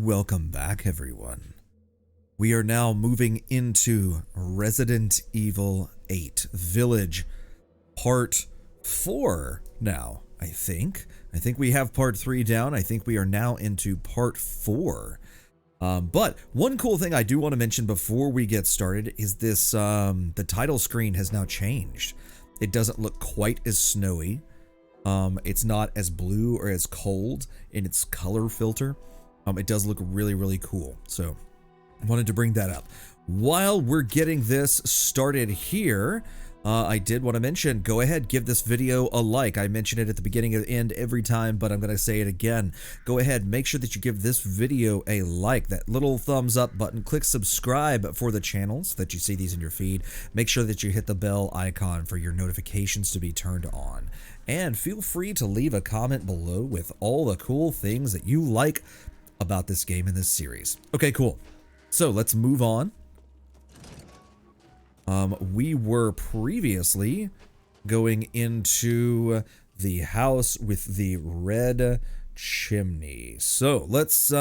Welcome back, everyone. We are now moving into Resident Evil 8 Village Part 4 now, I think. I think we have Part 3 down. I think we are now into Part 4. But one cool thing I do want to mention before we get started is this, the title screen has now changed. It doesn't look quite as snowy. It's not as blue or as cold in its color filter. It does look really, really cool. So I wanted to bring that up. While we're getting this started here, I did want to mention, go ahead, give this video a like. I mention it at the beginning and end every time, but I'm going to say it again. Go ahead, make sure that you give this video a like, that little thumbs up button. Click subscribe for the channels that you see these in your feed. Make sure that you hit the bell icon for your notifications to be turned on. And feel free to leave a comment below with all the cool things that you like about this game in this series. Okay, cool. So let's move on. We were previously going into the house with the red chimney. So let's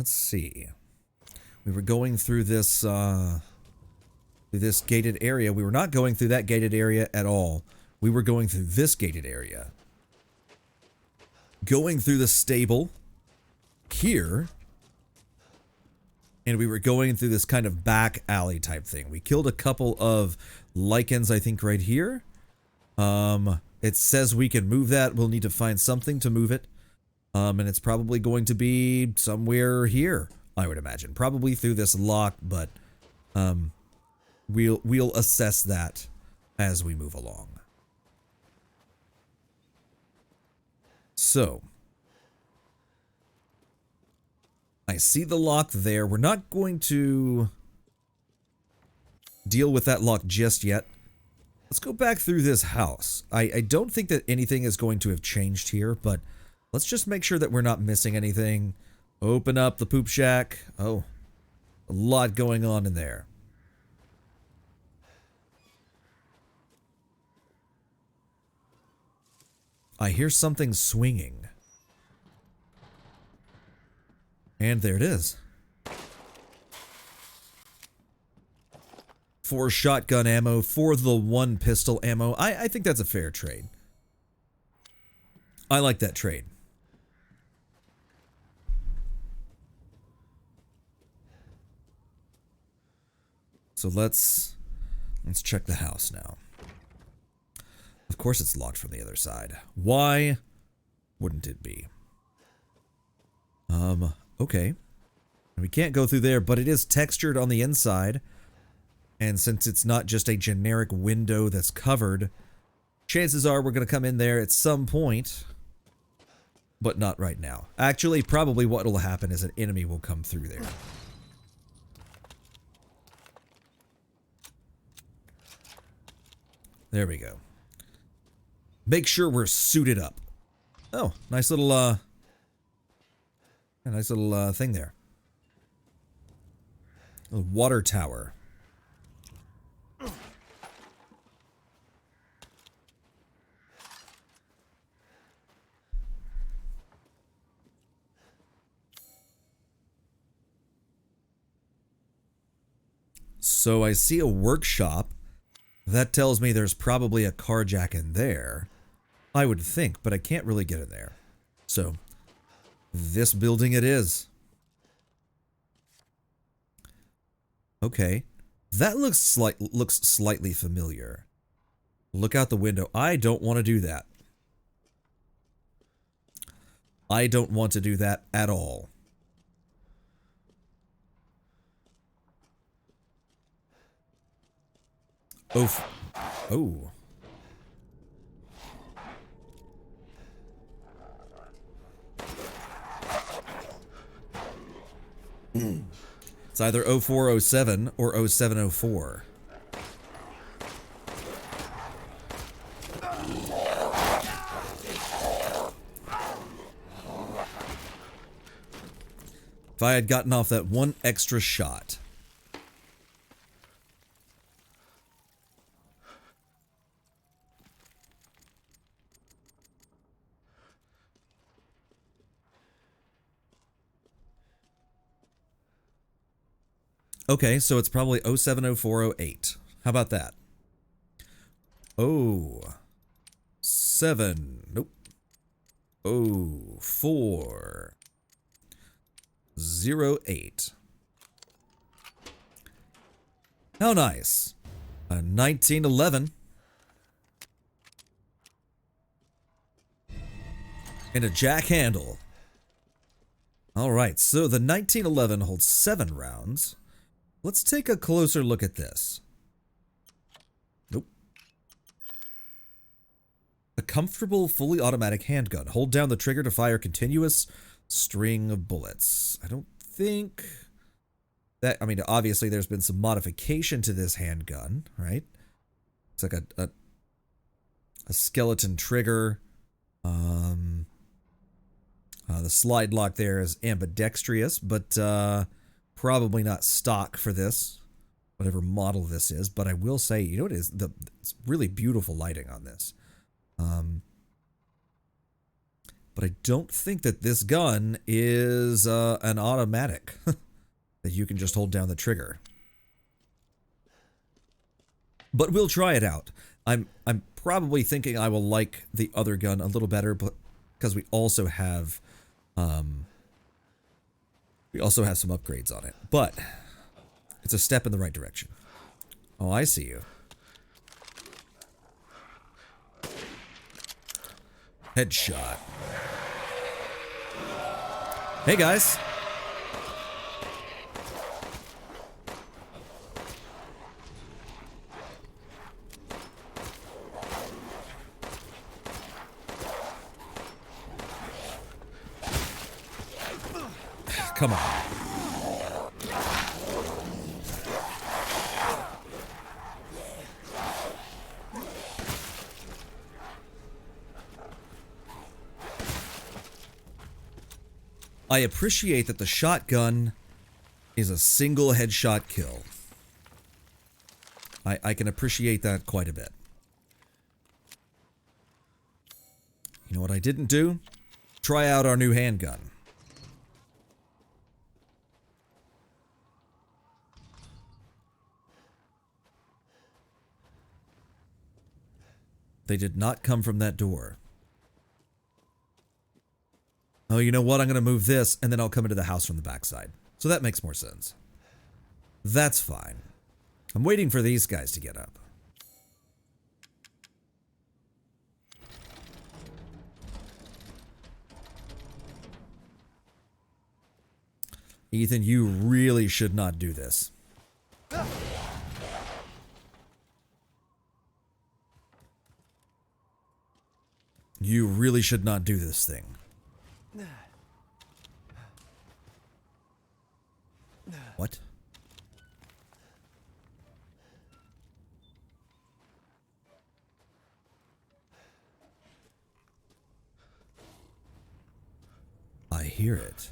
see. We were going through this gated area. We were not going through that gated area at all. We were going through this gated area. Going through the stable here. And we were going through this kind of back alley type thing. We killed a couple of lichens, I think, right here. It says we can move that. We'll need to find something to move it. And it's probably going to be somewhere here, I would imagine. Probably through this lock, but we'll assess that as we move along. So I see the lock there. We're not going to deal with that lock just yet. Let's go back through this house. I don't think that anything is going to have changed here, but let's just make sure that we're not missing anything. Open up the poop shack. Oh, a lot going on in there. I hear something swinging. And there it is. 4 shotgun ammo for the 1 pistol ammo. I think that's a fair trade. I like that trade. So let's check the house now. Of course it's locked from the other side. Why wouldn't it be? Okay. We can't go through there, but it is textured on the inside. And since it's not just a generic window that's covered, chances are we're going to come in there at some point, but not right now. Actually, probably what will happen is an enemy will come through there. There we go. Make sure we're suited up. Oh, nice little, a nice little, thing there. A water tower. So I see a workshop. That tells me there's probably a car jack in there. I would think, but I can't really get in there. So, this building it is. Okay. That looks slightly familiar. Look out the window. I don't want to do that. I don't want to do that at all. Oh. Oh. It's either 0407 or 0704. If I had gotten off that one extra shot. Okay, so it's probably 070408. How about that? Oh, 7. Nope. Oh, 408. How nice. A 1911. And a jack handle. Alright, so the 1911 holds 7 rounds. Let's take a closer look at this. Nope. A comfortable, fully automatic handgun. Hold down the trigger to fire continuous string of bullets. I don't think that, I mean, obviously there's been some modification to this handgun, right? It's like a skeleton trigger. The slide lock there is ambidextrous, but probably not stock for this, whatever model this is. But I will say, you know what is it's really beautiful lighting on this. But I don't think that this gun is an automatic that you can just hold down the trigger. But we'll try it out. I'm probably thinking I will like the other gun a little better, but because we also have some upgrades on it. But it's a step in the right direction. Oh, I see you. Headshot. Hey guys. Come on. I appreciate that the shotgun is a single headshot kill. I can appreciate that quite a bit. You know what I didn't do? Try out our new handgun. They did not come from that door. Oh, you know what? I'm going to move this, and then I'll come into the house from the backside. So that makes more sense. That's fine. I'm waiting for these guys to get up. Ethan, you really should not do this. You really should not do this thing. What? I hear it.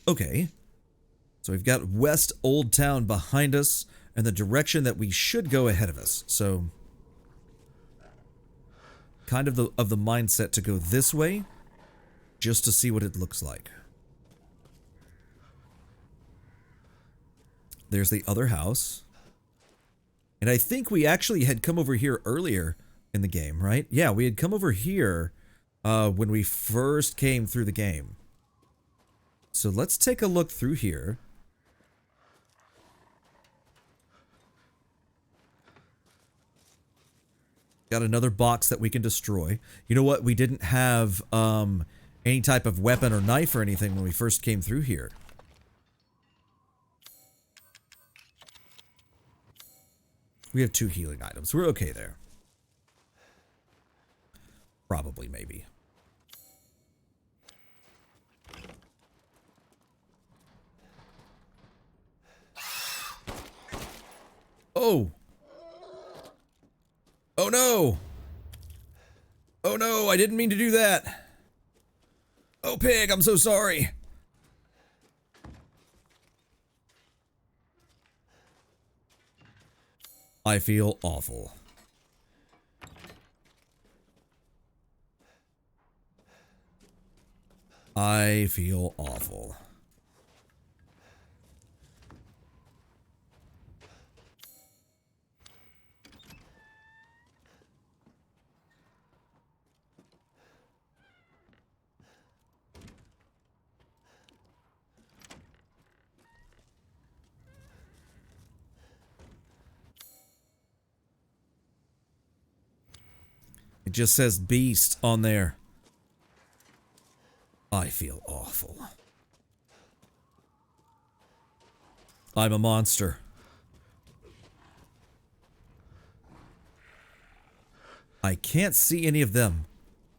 Okay. So we've got West Old Town behind us and the direction that we should go ahead of us. So kind of the mindset to go this way just to see what it looks like. There's the other house. And I think we actually had come over here earlier in the game, right? Yeah, we had come over here when we first came through the game. So let's take a look through here. Got another box that we can destroy. You know what? We didn't have any type of weapon or knife or anything when we first came through here. We have 2 healing items. We're okay there. Probably, maybe. Oh! Oh no! Oh no, I didn't mean to do that! Oh pig, I'm so sorry! I feel awful. I feel awful. It just says beast on there. I feel awful. I'm a monster. I can't see any of them,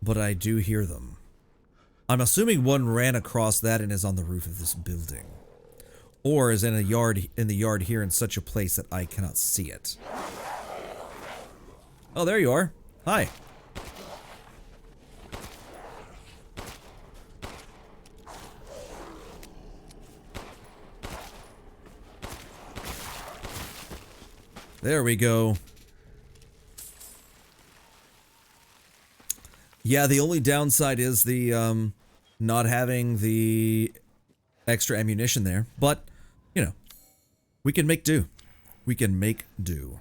but I do hear them. I'm assuming one ran across that and is on the roof of this building. Or is in the yard here in such a place that I cannot see it. Oh, there you are. Hi. There we go. Yeah, the only downside is the not having the extra ammunition there, but you know, we can make do. We can make do.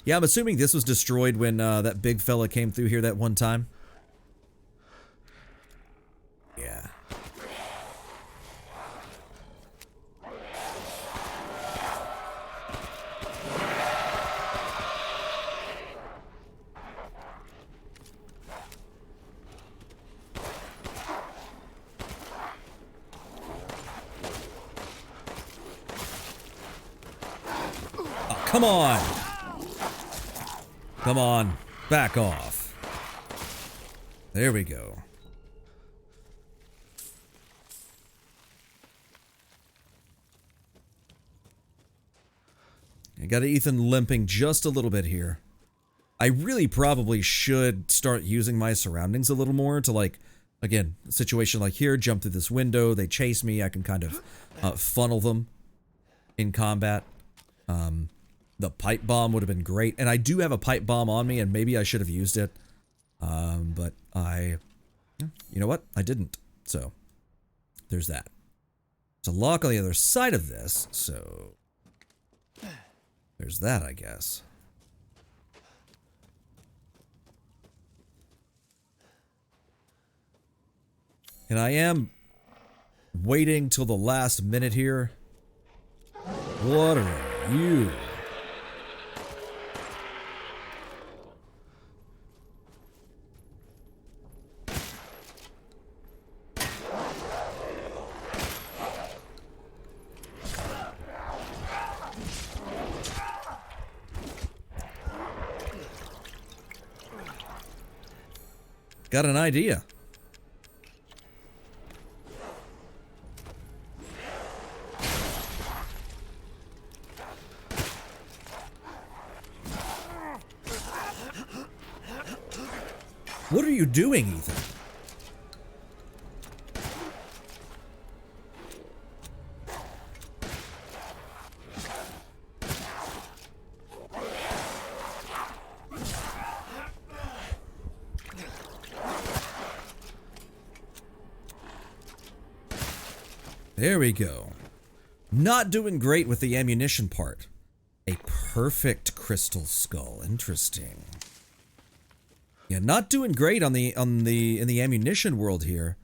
Yeah, I'm assuming this was destroyed when that big fella came through here that one time. Yeah. Come on! Come on, back off. There we go. I got Ethan limping just a little bit here. I really probably should start using my surroundings a little more to, like, again, a situation like here, jump through this window, they chase me, I can kind of funnel them in combat. The pipe bomb would have been great, and I do have a pipe bomb on me, and maybe I should have used it, but you know what? I didn't, so there's that. There's a lock on the other side of this, so there's that, I guess. And I am waiting till the last minute here. What are you? Got an idea. What are you doing, Ethan? There we go. Not doing great with the ammunition part. A perfect crystal skull. Interesting. Yeah, not doing great in the ammunition world here.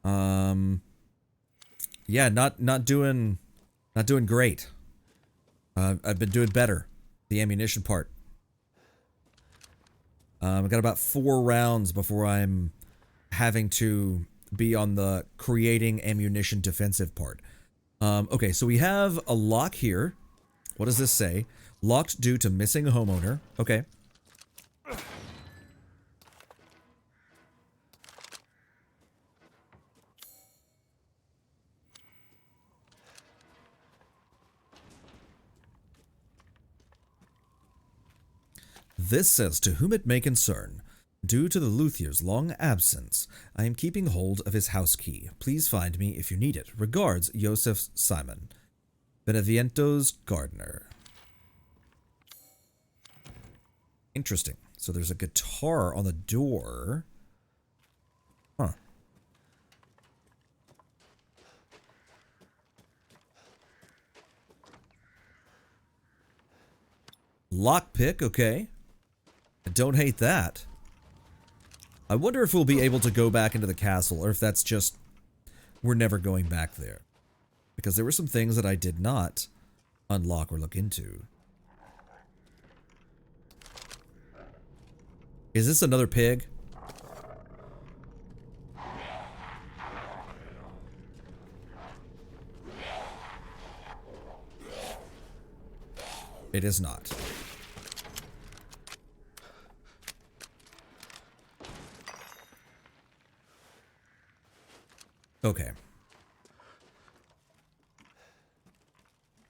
Yeah, not doing great. I've been doing better. The ammunition part. I've got about 4 rounds before I'm having to be on the creating ammunition defensive part. Okay, so we have a lock here. What does this say? Locked due to missing homeowner. Okay. This says, to whom it may concern, due to the luthier's long absence, I am keeping hold of his house key. Please find me if you need it. Regards, Joseph Simon, Beneviento's gardener. Interesting. So there's a guitar on the door. Huh. Lockpick, okay. I don't hate that. I wonder if we'll be able to go back into the castle, or if that's just... we're never going back there. Because there were some things that I did not unlock or look into. Is this another pig? It is not. Okay.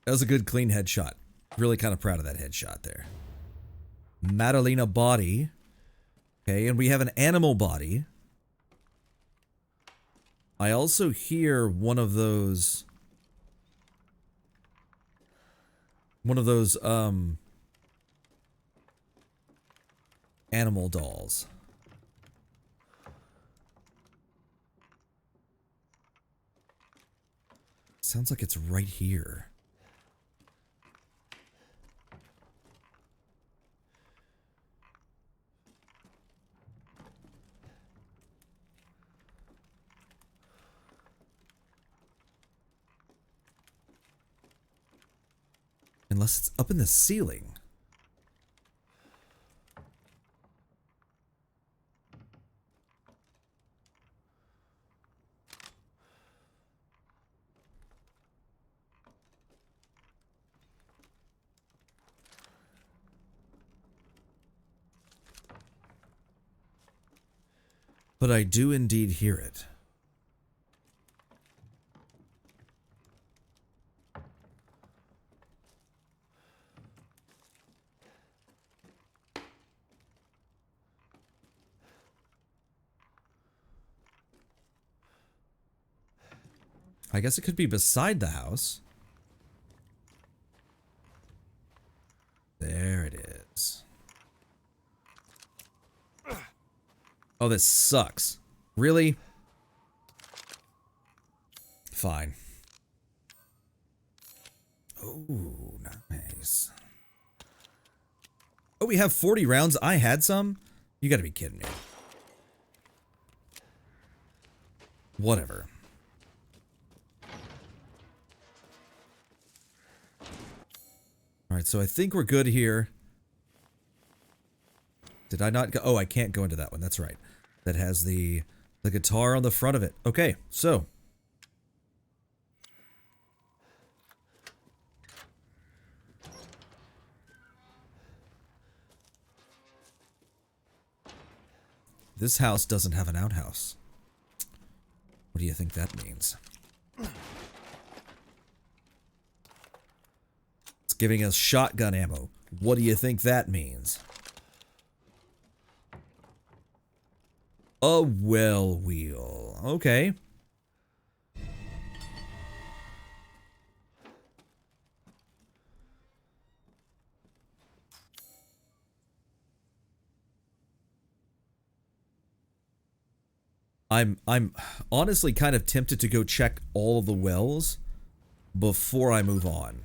That was a good clean headshot. Really kind of proud of that headshot there. Madalena body. Okay, and we have an animal body. I also hear one of those animal dolls. Sounds like it's right here. Unless it's up in the ceiling. But I do indeed hear it. I guess it could be beside the house. There it is. Oh, this sucks. Really? Fine. Oh, nice. Oh, we have 40 rounds. I had some? You gotta be kidding me. Whatever. Alright, so I think we're good here. Did I not go? Oh, I can't go into that one. That's right. That has the guitar on the front of it. Okay, so. This house doesn't have an outhouse. What do you think that means? It's giving us shotgun ammo. What do you think that means? A well wheel. Okay. I'm honestly kind of tempted to go check all of the wells before I move on.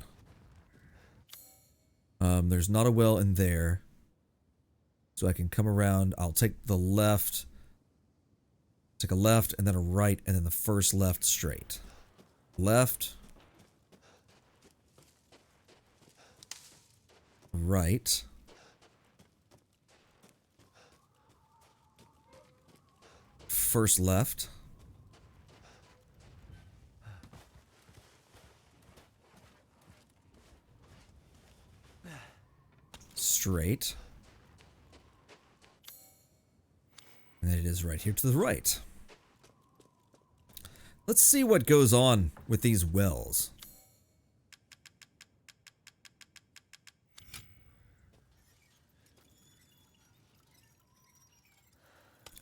There's not a well in there. So I can come around. I'll take the left. Take a left and then a right and then the first left straight. Left. Right. First left. Straight. And then it is right here to the right. Let's see what goes on with these wells.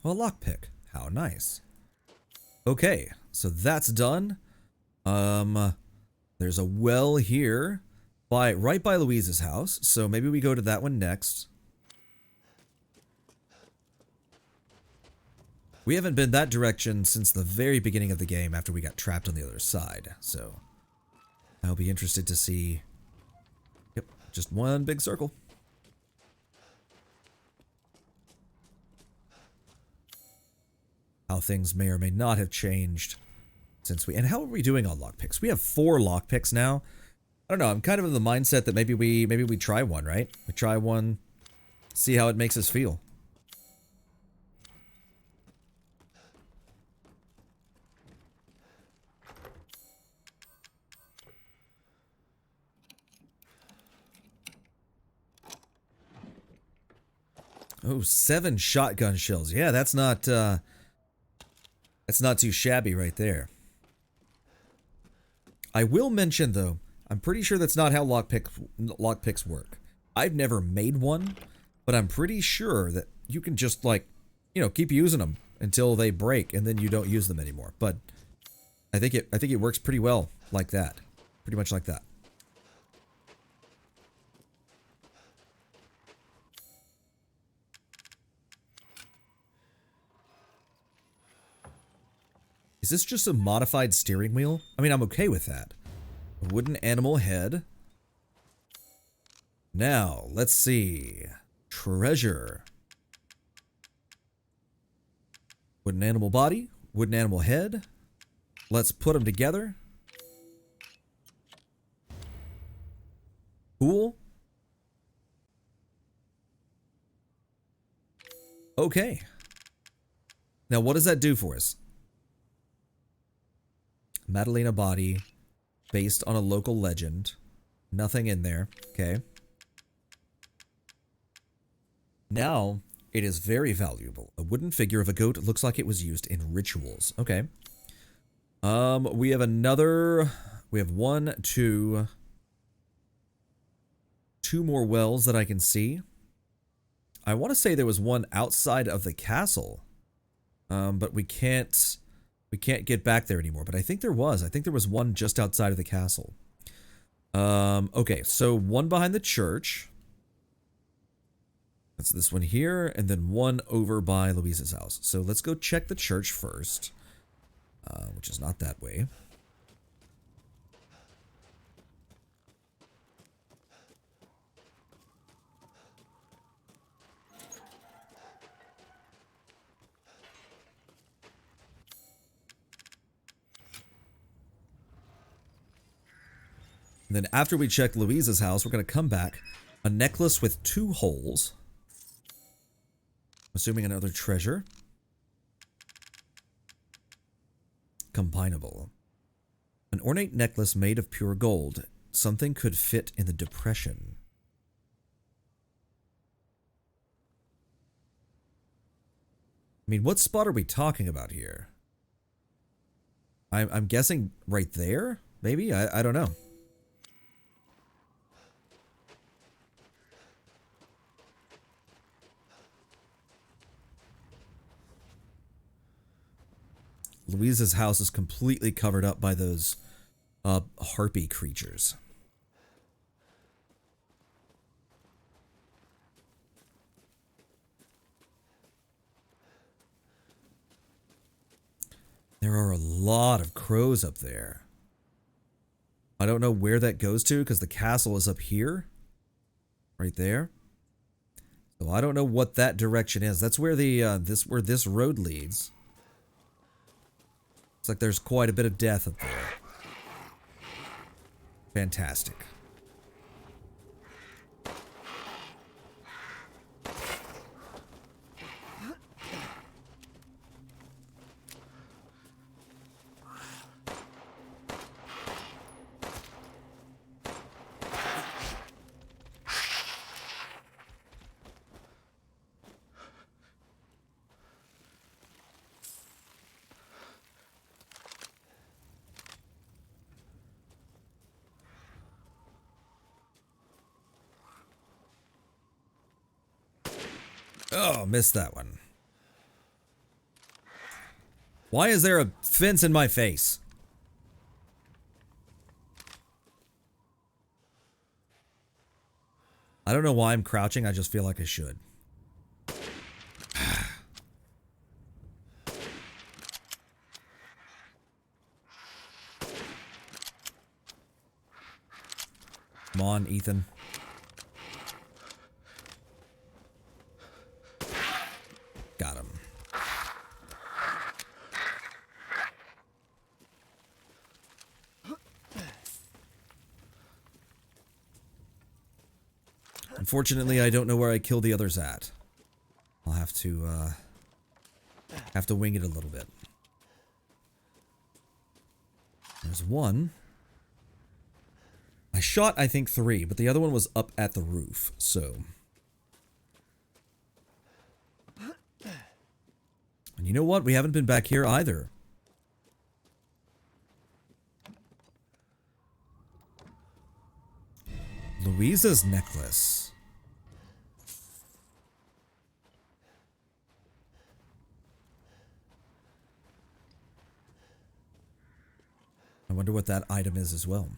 Well, lockpick. How nice. Okay, so that's done. There's a well here right by Louise's house, so maybe we go to that one next. We haven't been that direction since the very beginning of the game after we got trapped on the other side, so I'll be interested to see. Yep, just one big circle. things may or may not have changed since we... And how are we doing on lockpicks? We have 4 lockpicks now. I don't know. I'm kind of in the mindset that maybe we try one, right? We try one, see how it makes us feel. Oh, 7 shotgun shells. Yeah, that's not too shabby right there. I will mention though, I'm pretty sure that's not how lockpicks work. I've never made one, but I'm pretty sure that you can just like, you know, keep using them until they break and then you don't use them anymore. But I think it works pretty well like that. Pretty much like that. Is this just a modified steering wheel? I mean, I'm okay with that. A wooden animal head. Now, let's see. Treasure. Wooden animal body. Wooden animal head. Let's put them together. Cool. Okay. Now, what does that do for us? Madalena body, based on a local legend. Nothing in there. Okay. Now, it is very valuable. A wooden figure of a goat looks like it was used in rituals. Okay. We have another... We have 1, 2... 2 more wells that I can see. I want to say there was one outside of the castle. But we can't get back there anymore, but I think there was. I think there was one just outside of the castle. Okay, so one behind the church. That's this one here, and then one over by Louisa's house. So let's go check the church first, which is not that way. And then after we check Louisa's house, we're going to come back. A necklace with 2 holes. Assuming another treasure. Combinable. An ornate necklace made of pure gold. Something could fit in the depression. I mean, what spot are we talking about here? I'm guessing right there? Maybe? I don't know. Louisa's house is completely covered up by those harpy creatures. There are a lot of crows up there. I don't know where that goes to because the castle is up here. Right there. So I don't know what that direction is. That's where the where this road leads. Looks like there's quite a bit of death up there. Fantastic. Oh, missed that one. Why is there a fence in my face? I don't know why I'm crouching, I just feel like I should. Come on, Ethan. Got him. Unfortunately, I don't know where I killed the others at. I'll have to wing it a little bit. There's one. I shot, I think, 3, but the other one was up at the roof, so. And you know what? We haven't been back here either. Louisa's necklace. I wonder what that item is as well.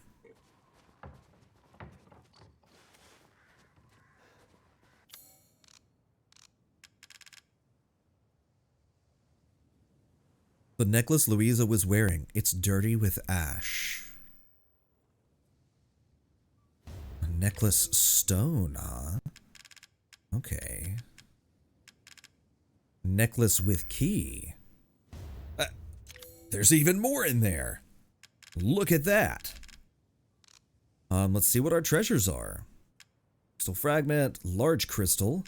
The necklace Louisa was wearing. It's dirty with ash. A necklace stone, huh? Okay. Necklace with key. There's even more in there. Look at that. Let's see what our treasures are. Crystal fragment, large crystal,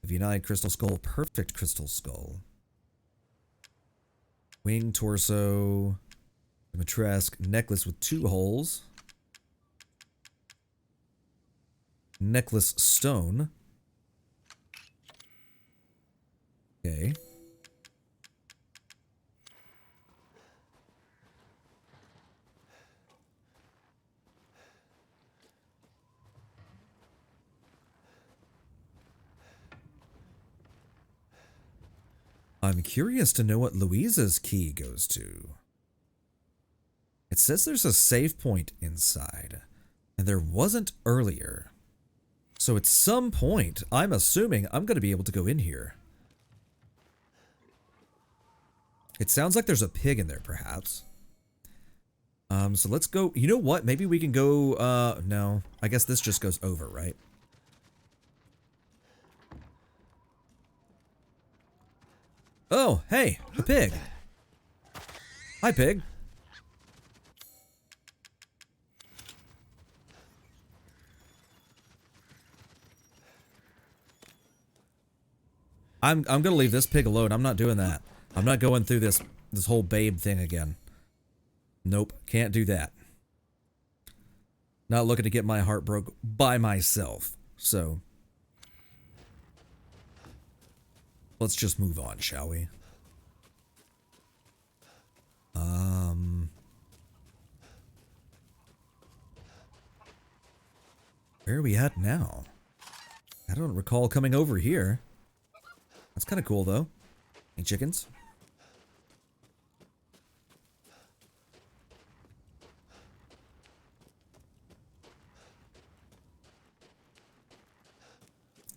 V9 crystal skull, perfect crystal skull. Wing, torso, Dimitresque, necklace with 2 holes. Necklace stone. Okay. I'm curious to know what Louisa's key goes to. It says there's a save point inside, and there wasn't earlier. So at some point, I'm assuming I'm going to be able to go in here. It sounds like there's a pig in there, perhaps. So let's go. You know what? Maybe we can go, no. I guess this just goes over, right? Oh, hey, the pig. Hi, pig. I'm gonna leave this pig alone. I'm not doing that. I'm not going through this whole babe thing again. Nope, can't do that. Not looking to get my heart broke by myself. So let's just move on, shall we? Where are we at now? I don't recall coming over here. That's kind of cool, though. Hey, chickens.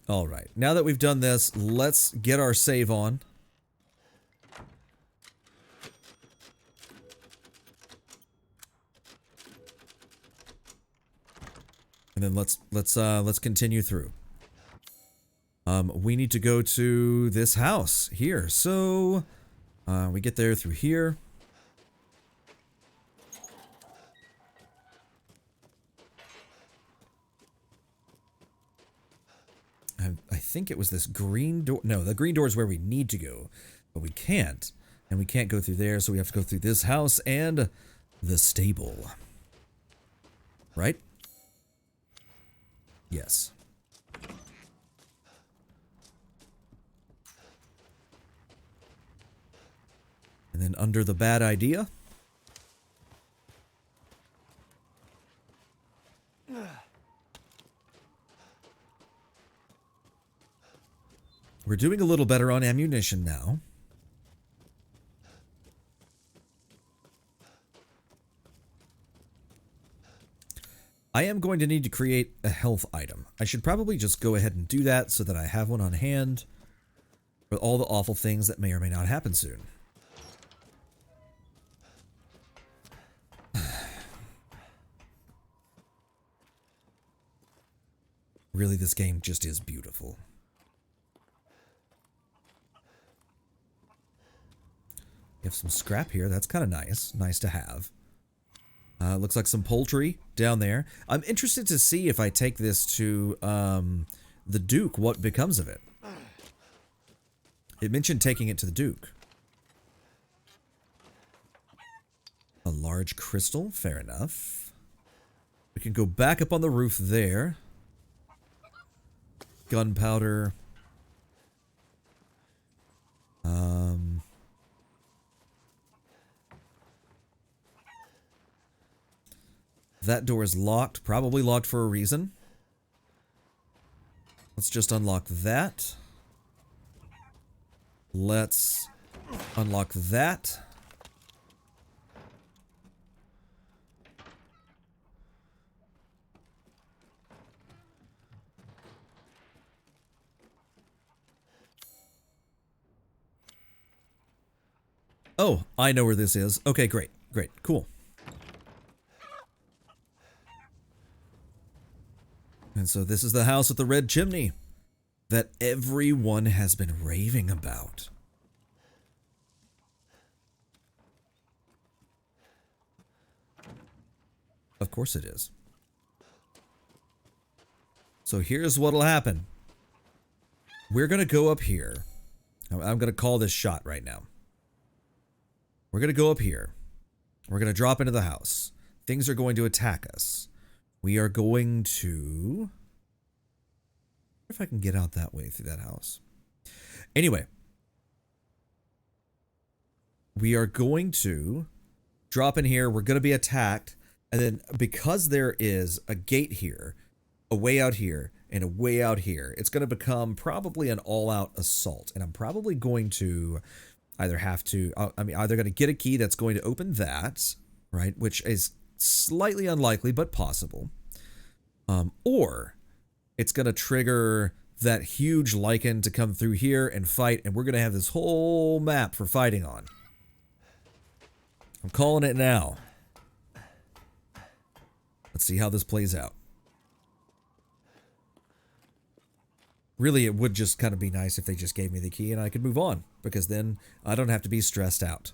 All right, now that we've done this, let's get our save on. And then let's continue through. We need to go to this house here. So we get there through here. I think it was this green door. No, the green door is where we need to go, but we can't. And we can't go through there, so we have to go through this house and the stable. Right? Yes. And then under the bad idea. We're doing a little better on ammunition now. I am going to need to create a health item. I should probably just go ahead and do that so that I have one on hand for all the awful things that may or may not happen soon. Really, this game just is beautiful. You have some scrap here. That's kind of nice. Nice to have. Looks like some poultry down there. I'm interested to see if I take this to the Duke, what becomes of it. It mentioned taking it to the Duke. A large crystal, fair enough. We can go back up on the roof there. Gunpowder. That door is locked, probably locked for a reason. Let's just unlock that. Let's unlock that. Oh, I know where this is. Okay, great. Great. Cool. And so this is the house with the red chimney that everyone has been raving about. Of course it is. So here's what'll happen. We're going to go up here. I'm going to call this shot right now. We're going to go up here. We're going to drop into the house. Things are going to attack us. We are going to... if I can get out that way through that house. Anyway. We are going to drop in here. We're going to be attacked. And then because there is a gate here, a way out here, and a way out here, it's going to become probably an all-out assault. And I'm probably going to either have to... either going to get a key that's going to open that, right? Which is slightly unlikely, but possible. Or it's going to trigger that huge lichen to come through here and fight, and we're going to have this whole map for fighting on. I'm calling it now. Let's see how this plays out. Really, it would just kind of be nice if they just gave me the key and I could move on, because then I don't have to be stressed out.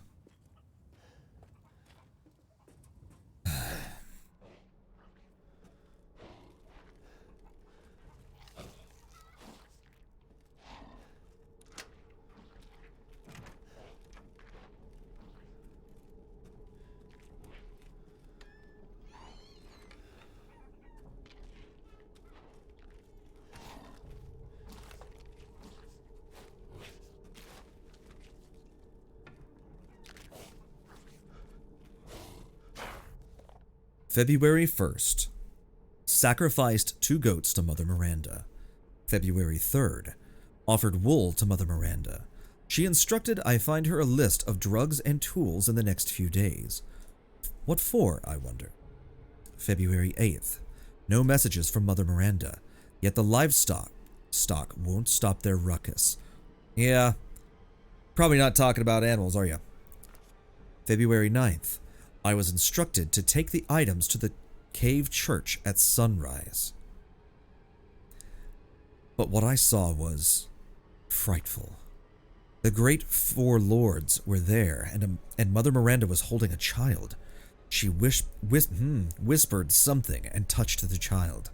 February 1st. Sacrificed 2 goats to Mother Miranda. February 3rd. Offered wool to Mother Miranda. She instructed I find her a list of drugs and tools in the next few days. What for, I wonder? February 8th. No messages from Mother Miranda, yet the livestock won't stop their ruckus. Yeah, probably not talking about animals, are you? February 9th. I was instructed to take the items to the cave church at sunrise. But what I saw was frightful. The great 4 lords were there, and Mother Miranda was holding a child. She whispered something and touched the child.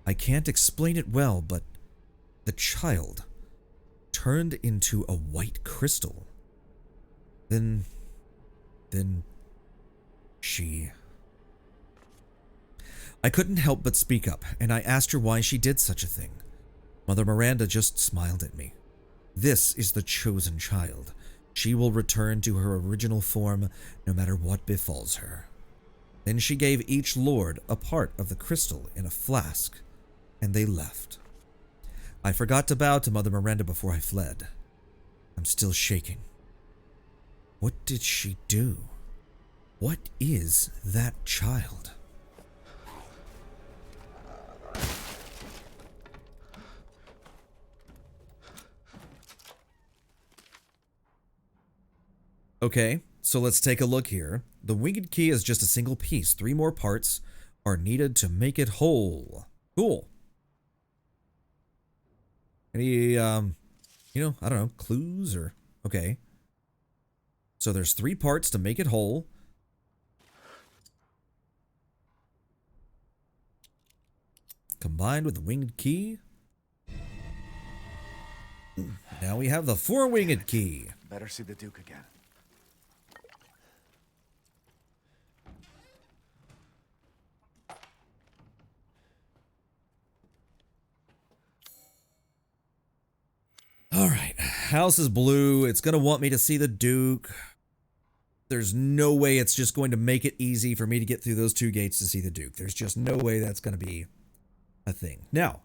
I can't explain it well, but the child turned into a white crystal. Then she... I couldn't help but speak up, and I asked her why she did such a thing. Mother Miranda just smiled at me. This is the chosen child. She will return to her original form no matter what befalls her. Then she gave each lord a part of the crystal in a flask, and they left. I forgot to bow to Mother Miranda before I fled. I'm still shaking. What did she do? What is that child? Okay, so let's take a look here. The winged key is just a single piece. 3 more parts are needed to make it whole. Cool. Any, I don't know, clues or... Okay. So there's 3 parts to make it whole. combined with the winged key. Now we have the four-winged key. Better see the Duke again. All right, house is blue. It's going to want me to see the Duke. There's no way it's just going to make it easy for me to get through those two gates to see the Duke. There's just no way that's going to be a thing. Now,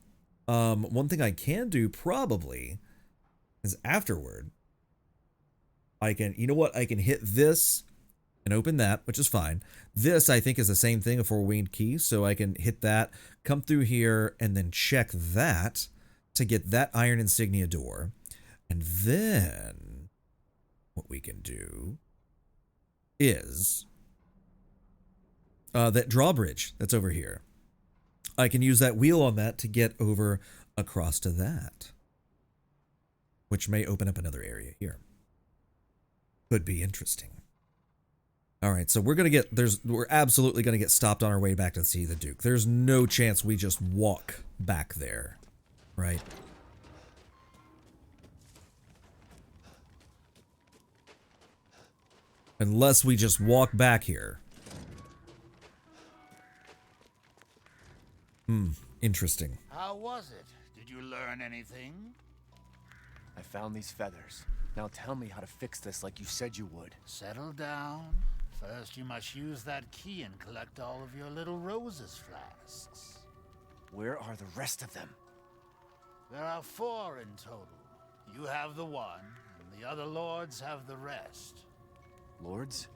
one thing I can do probably is afterward, I can, you know what? I can hit this and open that, which is fine. This, I think, is the same thing, a four-winged key. So I can hit that, come through here, and then check that to get that iron insignia door. And then what we can do is that drawbridge that's over here. I can use that wheel on that to get over across to that, which may open up another area here. Could be interesting. All right, so we're absolutely gonna get stopped on our way back to see the Duke. There's no chance we just walk back there, right? Unless we just walk back here. Interesting. How was it? Did you learn anything? I found these feathers. Now tell me how to fix this like you said you would. Settle down. First, you must use that key and collect all of your little roses flasks. Where are the rest of them? There are 4 in total. You have the one, and the other lords have the rest. Lords?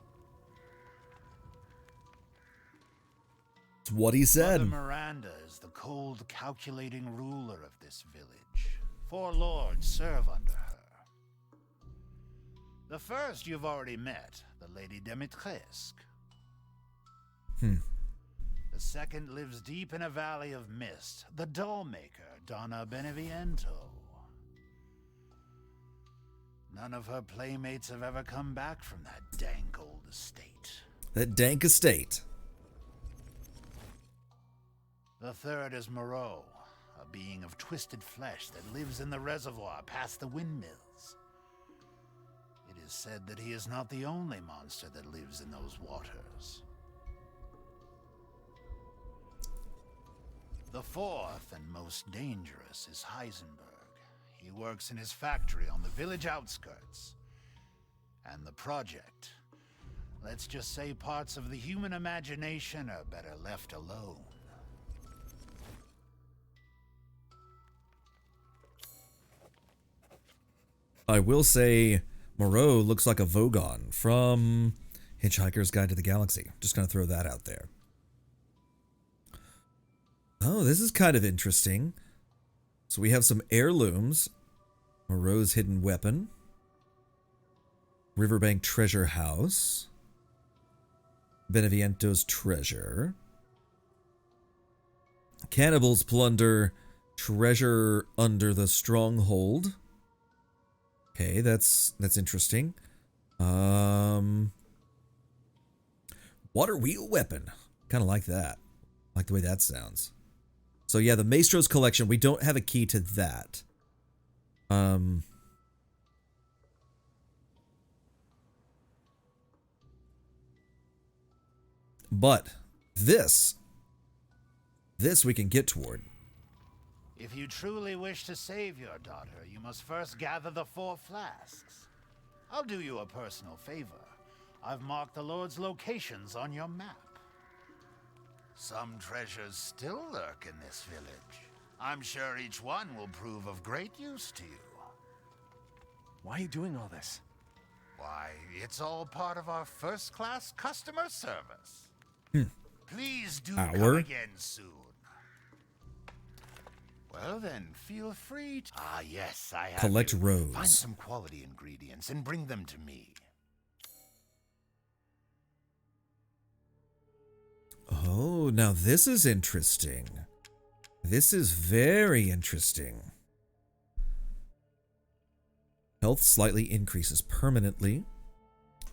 It's what he said. Mother Miranda is the cold, calculating ruler of this village. 4 lords serve under her. The first you've already met, the Lady Dimitrescu. The second lives deep in a valley of mist, the doll-maker, Donna Beneviento. None of her playmates have ever come back from that dank old estate. That dank estate. The third is Moreau, a being of twisted flesh that lives in the reservoir past the windmills. It is said that he is not the only monster that lives in those waters. The fourth and most dangerous is Heisenberg. He works in his factory on the village outskirts. And the project, let's just say parts of the human imagination are better left alone. I will say Moreau looks like a Vogon from Hitchhiker's Guide to the Galaxy. Just gonna throw that out there. Oh, this is kind of interesting. So we have some heirlooms. Moreau's hidden weapon. Riverbank treasure house. Beneviento's treasure. Cannibals plunder treasure under the stronghold. Okay, that's interesting. Water wheel weapon. Kind of like that. Like the way that sounds. So yeah, the Maestro's collection, we don't have a key to that. But this we can get toward. If you truly wish to save your daughter, you must first gather the 4 flasks. I'll do you a personal favor. I've marked the Lord's locations on your map. Some treasures still lurk in this village. I'm sure each one will prove of great use to you. Why are you doing all this? Why, it's all part of our first-class customer service. Please do come again soon. Well then, feel free to... Ah yes, I have collect rose. Find some quality ingredients and bring them to me. Oh, now this is interesting. This is very interesting. Health slightly increases permanently.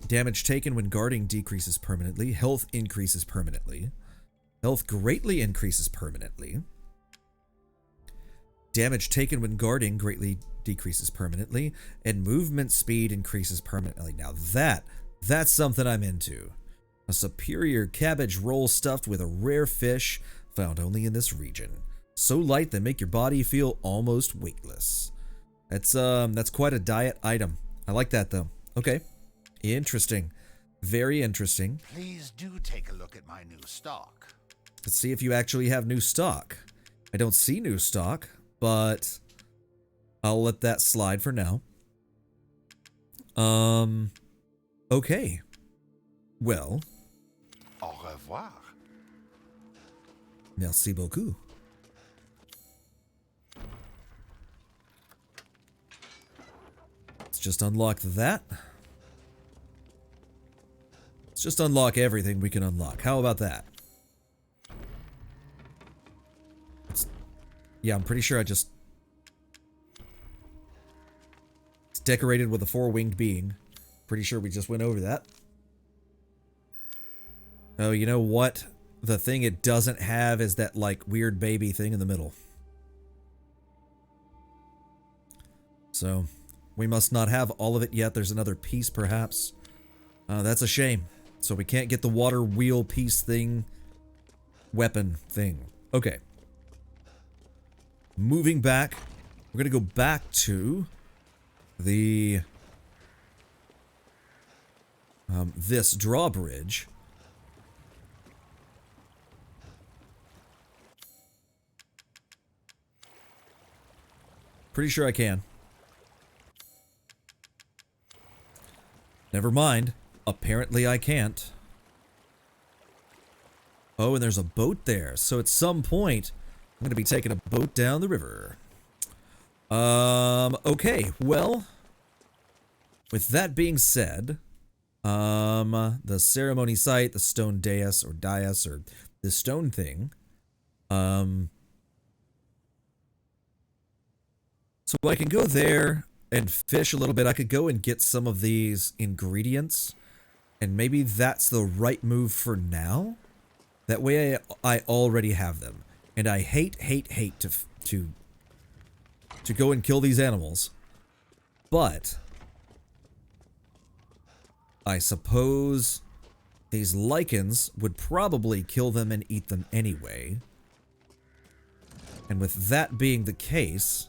Damage taken when guarding decreases permanently. Health increases permanently. Health greatly increases permanently. Damage taken when guarding greatly decreases permanently, and movement speed increases permanently. Now that's something I'm into. A superior cabbage roll stuffed with a rare fish found only in this region. So light they make your body feel almost weightless. That's quite a diet item. I like that though. Okay. Interesting. Very interesting. Please do take a look at my new stock. Let's see if you actually have new stock. I don't see new stock, but I'll let that slide for now. Okay. Well. Au revoir. Merci beaucoup. Let's just unlock that. Let's just unlock everything we can unlock. How about that? Yeah, I'm pretty sure I just... It's decorated with a four-winged being. Pretty sure we just went over that. Oh, you know what? The thing it doesn't have is that, like, weird baby thing in the middle. So, we must not have all of it yet. There's another piece, perhaps. That's a shame. So we can't get the water wheel piece thing, weapon thing. Okay. Moving back, we're going to go back to the this drawbridge. Pretty sure I can. Never mind. Apparently I can't. Oh, and there's a boat there. So at some point, I'm going to be taking a boat down the river. Okay. Well, with that being said, the ceremony site, the stone dais or the stone thing, so I can go there and fish a little bit. I could go and get some of these ingredients, and maybe that's the right move for now. That way I already have them. And I hate to go and kill these animals. But I suppose these lichens would probably kill them and eat them anyway. And with that being the case,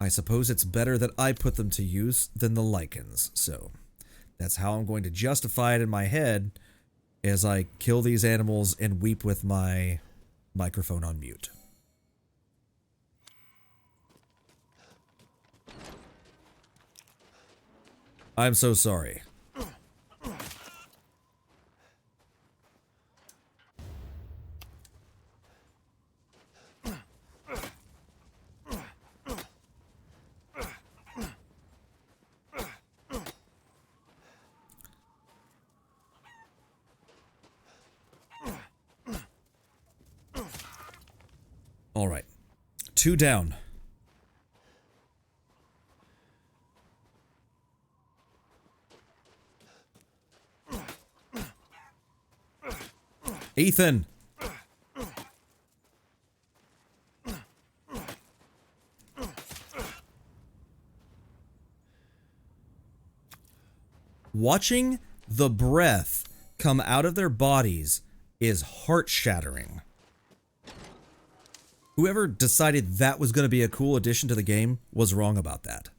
I suppose it's better that I put them to use than the lichens. So that's how I'm going to justify it in my head as I kill these animals and weep with my microphone on mute. I'm so sorry. All right. 2 down. Ethan. Watching the breath come out of their bodies is heart-shattering. Whoever decided that was going to be a cool addition to the game was wrong about that.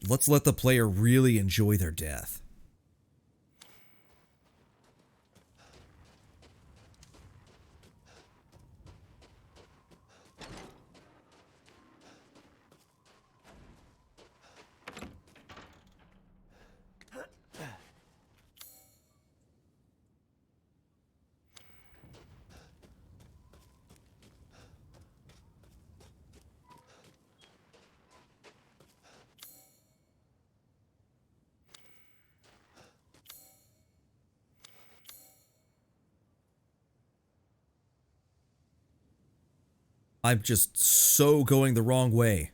Let's let the player really enjoy their death. I'm just so going the wrong way.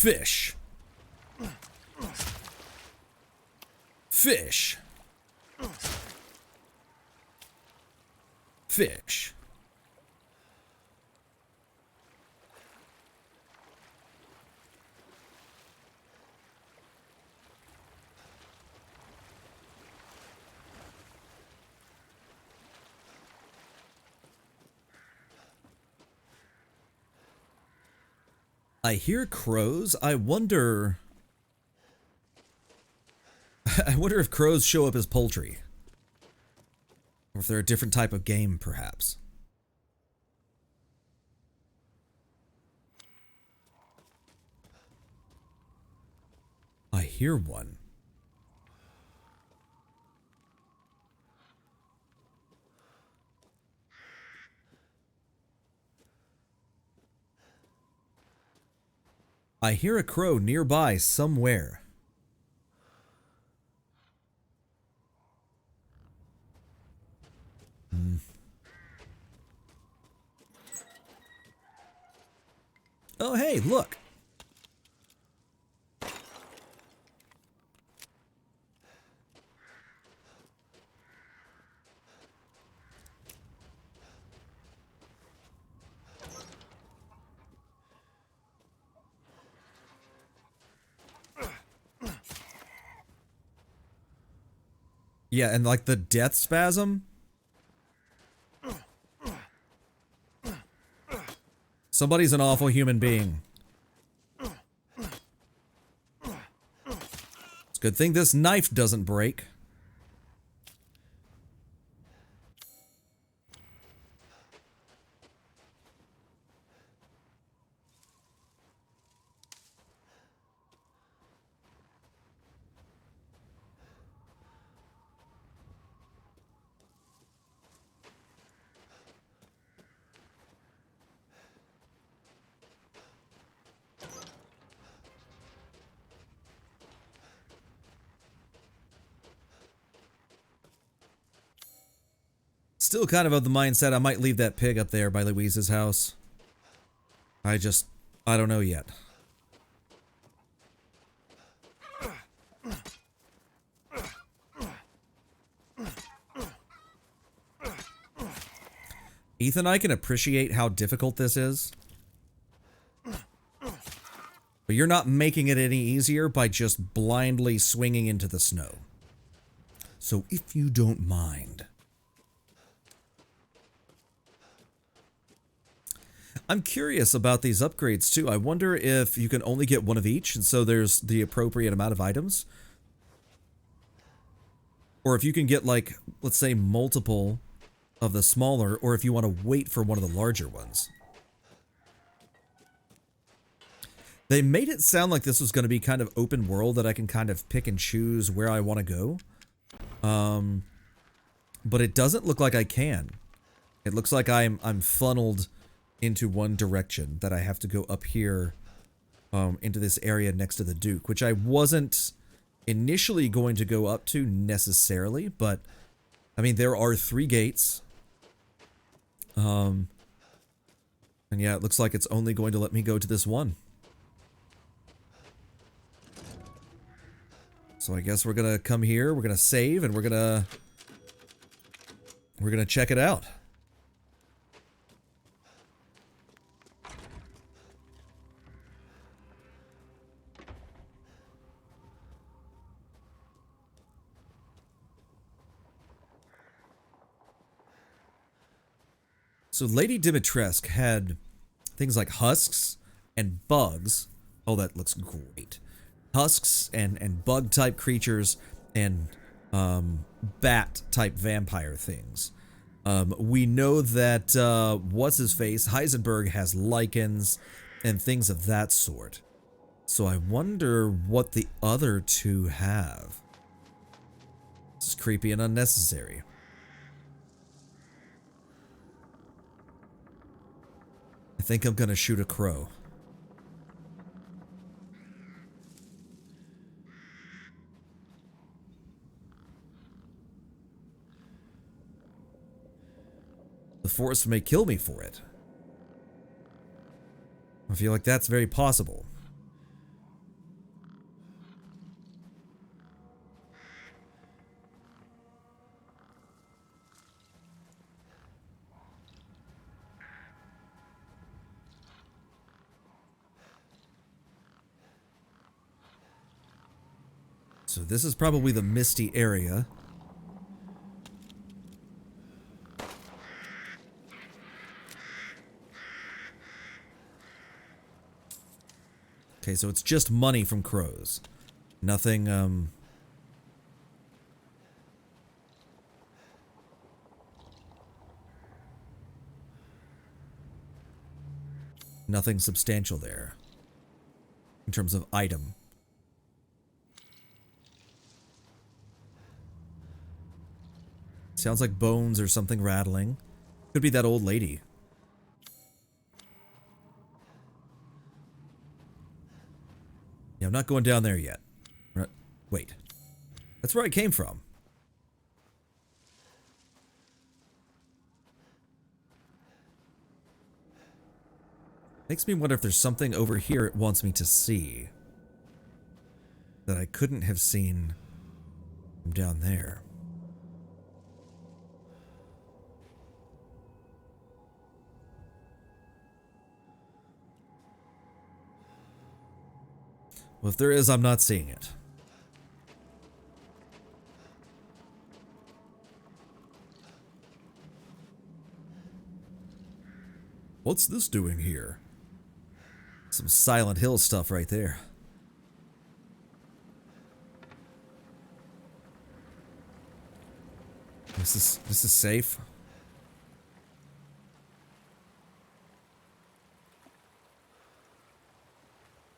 Fish. Fish. Fish. I hear crows. I wonder if crows show up as poultry. Or if they're a different type of game, perhaps. I hear one. I hear a crow nearby somewhere. Oh, hey, look. Yeah, and like the death spasm. Somebody's an awful human being. It's a good thing this knife doesn't break. Still kind of the mindset I might leave that pig up there by Louise's house. I don't know yet. Ethan, I can appreciate how difficult this is. But you're not making it any easier by just blindly swinging into the snow. So if you don't mind. I'm curious about these upgrades too. I wonder if you can only get one of each, and so there's the appropriate amount of items. Or if you can get, like, let's say multiple of the smaller, or if you want to wait for one of the larger ones. They made it sound like this was going to be kind of open world, that I can kind of pick and choose where I want to go. But it doesn't look like I can. It looks like I'm funneled into one direction, that I have to go up here into this area next to the Duke, which I wasn't initially going to go up to necessarily, but I mean, there are 3 gates. And yeah, it looks like it's only going to let me go to this one. So I guess we're gonna come here, we're gonna save, and we're gonna check it out. So Lady Dimitrescu had things like husks and bugs. Oh, that looks great. Husks and bug-type creatures and bat-type vampire things. We know that, what's-his-face, Heisenberg has lichens and things of that sort. So I wonder what the other 2 have. This is creepy and unnecessary. I think I'm gonna shoot a crow. The forest may kill me for it. I feel like that's very possible. So this is probably the misty area. Okay, so it's just money from crows. Nothing, nothing substantial there. In terms of item. Sounds like bones or something rattling. Could be that old lady. Yeah, I'm not going down there yet. Wait. That's where I came from. Makes me wonder if there's something over here it wants me to see that I couldn't have seen from down there. Well, if there is, I'm not seeing it. What's this doing here? Some Silent Hill stuff right there. This is safe.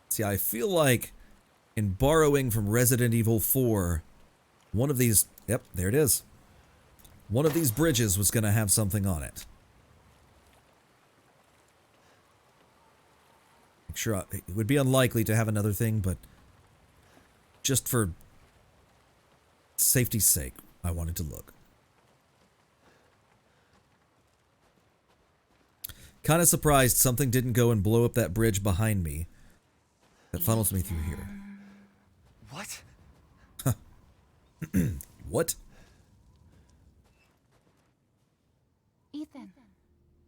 See, I feel like in borrowing from Resident Evil 4, one of these, yep, there it is. One of these bridges was going to have something on it. Sure, it would be unlikely to have another thing, but just for safety's sake, I wanted to look. Kind of surprised something didn't go and blow up that bridge behind me that funnels me through here. What? Huh. What? Ethan,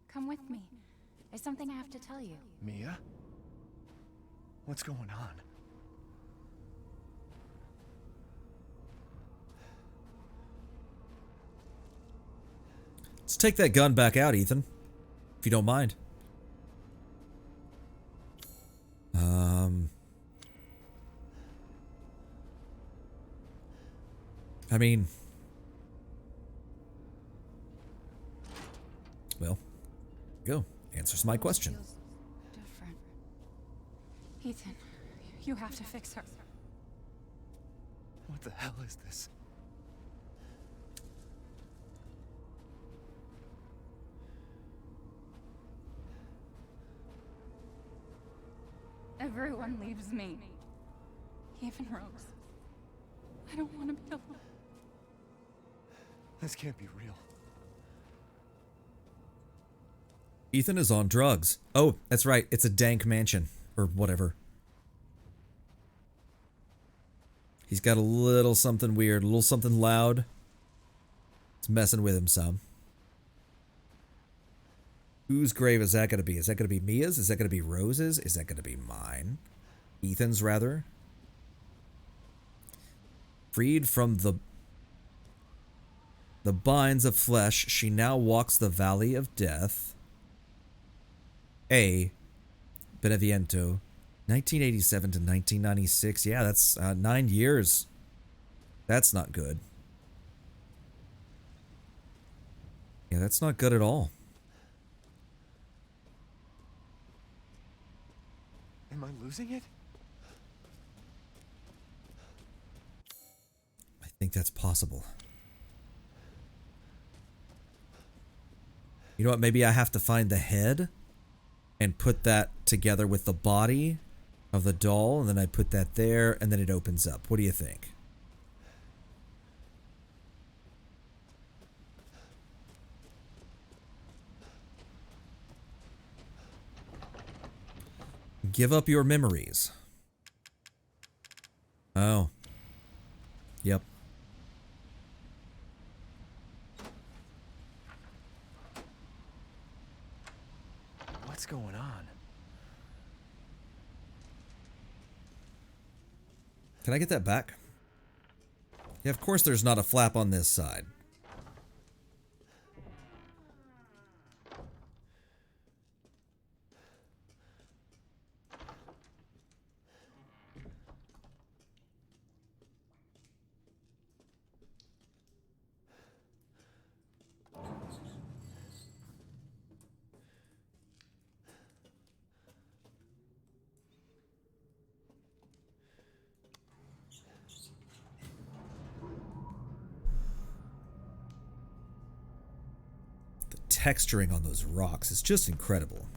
come with me. There's something I have to tell you. Mia? What's going on? Let's take that gun back out, Ethan. If you don't mind. I mean... Well, go. Answers my question. Feels different. Ethan, you have to fix her. What the hell is this? Everyone leaves me. Even Rose. I don't want to be alone. This can't be real. Ethan is on drugs. Oh, that's right. It's a dank mansion. Or whatever. He's got a little something weird. A little something loud. It's messing with him some. Whose grave is that going to be? Is that going to be Mia's? Is that going to be Rose's? Is that going to be mine? Ethan's, rather. Freed from the binds of flesh, she now walks the valley of death. A. Beneviento. 1987 to 1996. Yeah, that's 9 years. That's not good. Yeah, that's not good at all. Am I losing it? I think that's possible. You know what? Maybe I have to find the head and put that together with the body of the doll, and then I put that there, and then it opens up. What do you think? Give up your memories. Oh. Yep. What's going on? Can I get that back? Yeah, of course there's not a flap on this side. Texturing on those rocks is just incredible.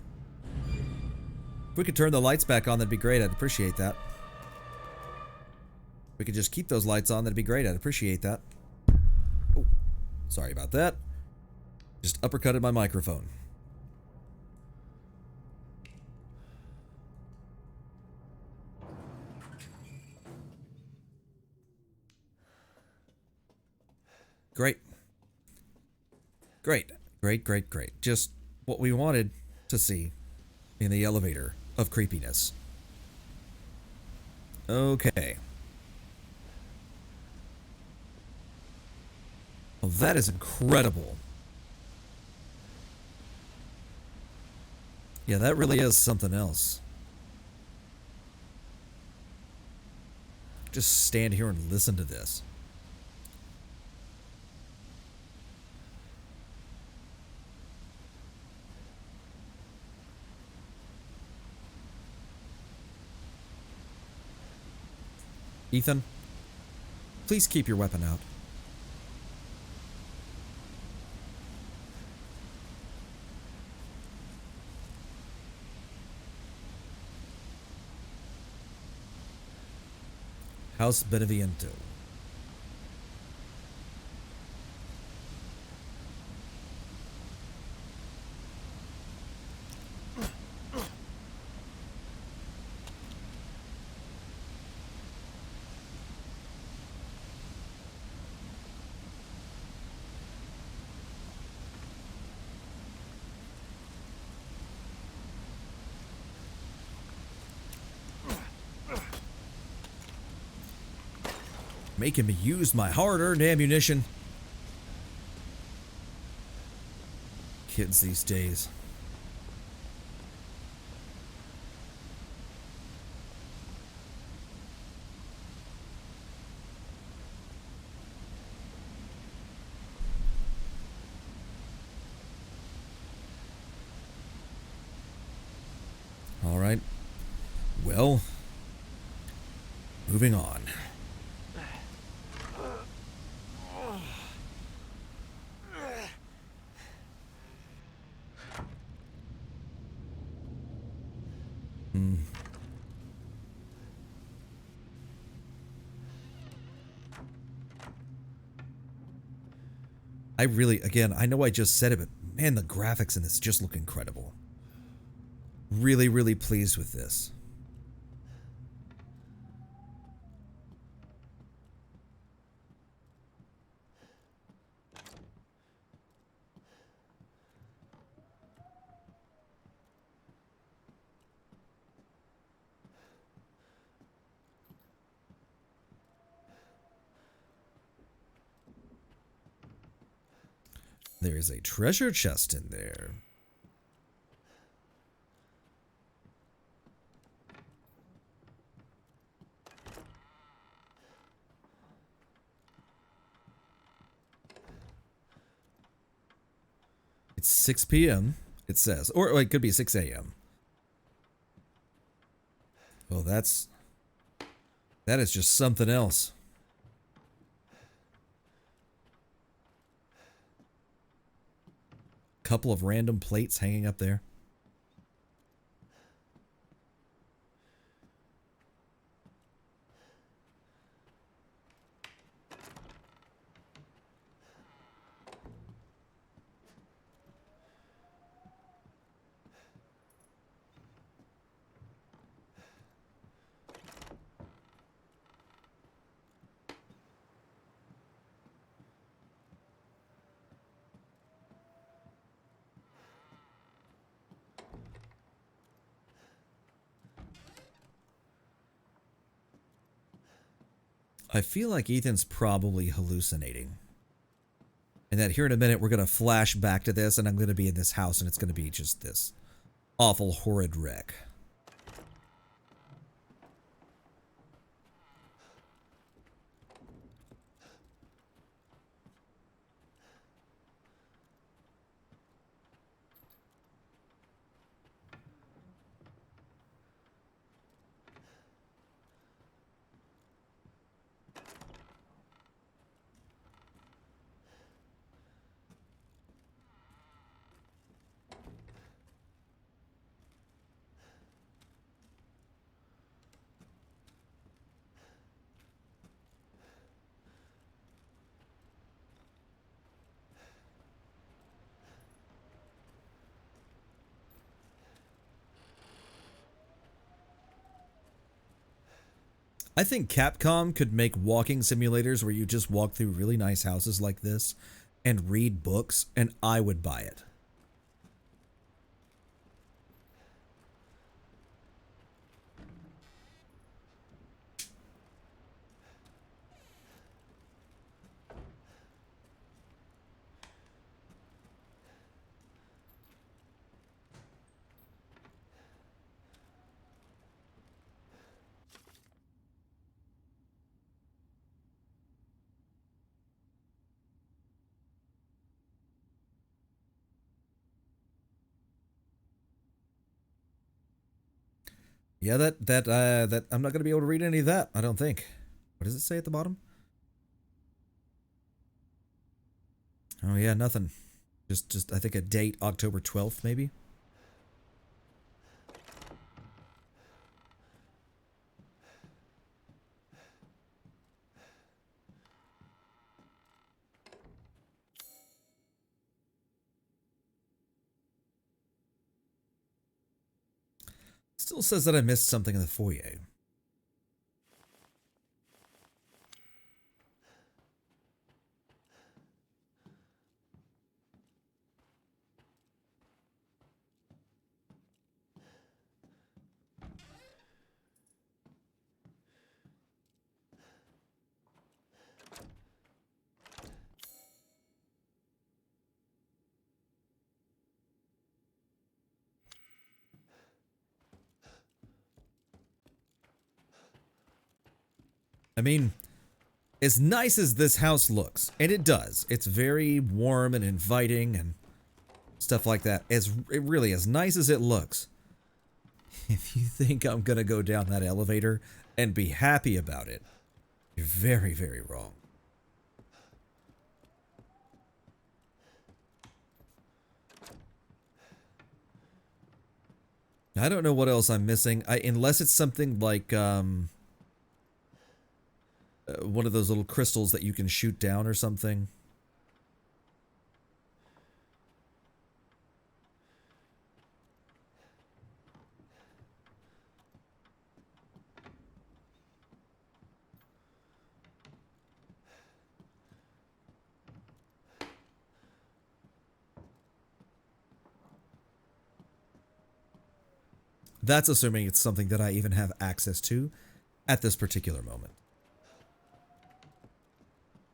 If we could turn the lights back on, that'd be great. I'd appreciate that. If we could just keep those lights on, that'd be great. I'd appreciate that. Oh, sorry about that. Just uppercutted my microphone. Great. Great. Great, great, great. Just what we wanted to see in the elevator of creepiness. Okay. Well, that is incredible. Yeah, that really is something else. Just stand here and listen to this. Ethan, please keep your weapon out. House Beneviento. Making me use my hard-earned ammunition. Kids these days. All right. Well, moving on. I really, again, I know I just said it, but man, the graphics in this just look incredible. Really, really pleased with this. There is a treasure chest in there. It's 6 p.m., it says. Or it could be 6 a.m. Well, that is just something else. Couple of random plates hanging up there. I feel like Ethan's probably hallucinating. And that here in a minute we're going to flash back to this and I'm going to be in this house and it's going to be just this awful, horrid wreck. I think Capcom could make walking simulators where you just walk through really nice houses like this and read books, and I would buy it. Yeah, that I'm not going to be able to read any of that, I don't think. What does it say at the bottom? Oh yeah, nothing. Just I think a date, October 12th maybe. Still says that I missed something in the foyer. I mean, as nice as this house looks, and it does, it's very warm and inviting and stuff like that. Really, as nice as it looks, if you think I'm gonna go down that elevator and be happy about it, you're very, very wrong. I don't know what else I'm missing, unless it's something like one of those little crystals that you can shoot down or something. That's assuming it's something that I even have access to at this particular moment.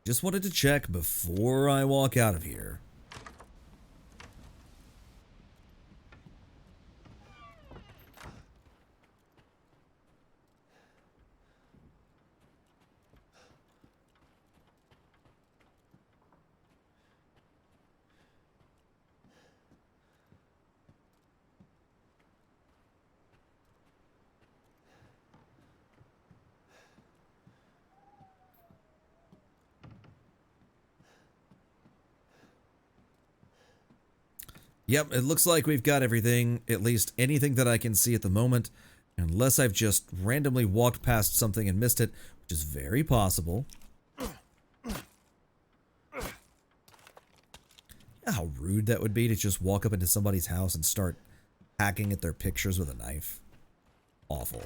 Just wanted to check before I walk out of here. Yep, it looks like we've got everything, at least anything that I can see at the moment, unless I've just randomly walked past something and missed it, which is very possible. How rude that would be to just walk up into somebody's house and start hacking at their pictures with a knife. Awful.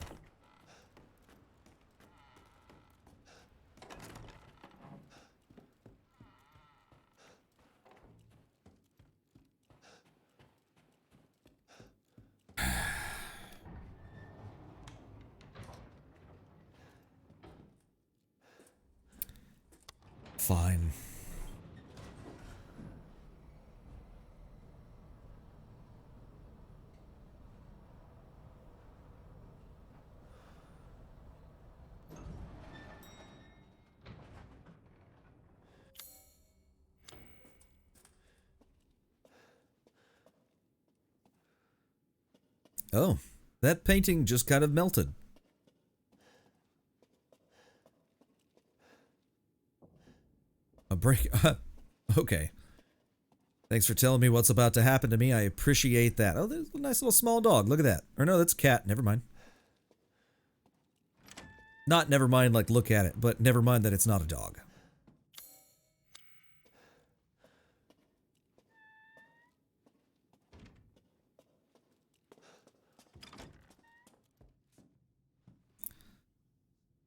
Fine. Oh, that painting just kind of melted. A break. Okay. Thanks for telling me what's about to happen to me. I appreciate that. Oh, there's a nice little small dog. Look at that. Or no, that's a cat. Never mind. Not never mind, like look at it, but never mind that it's not a dog.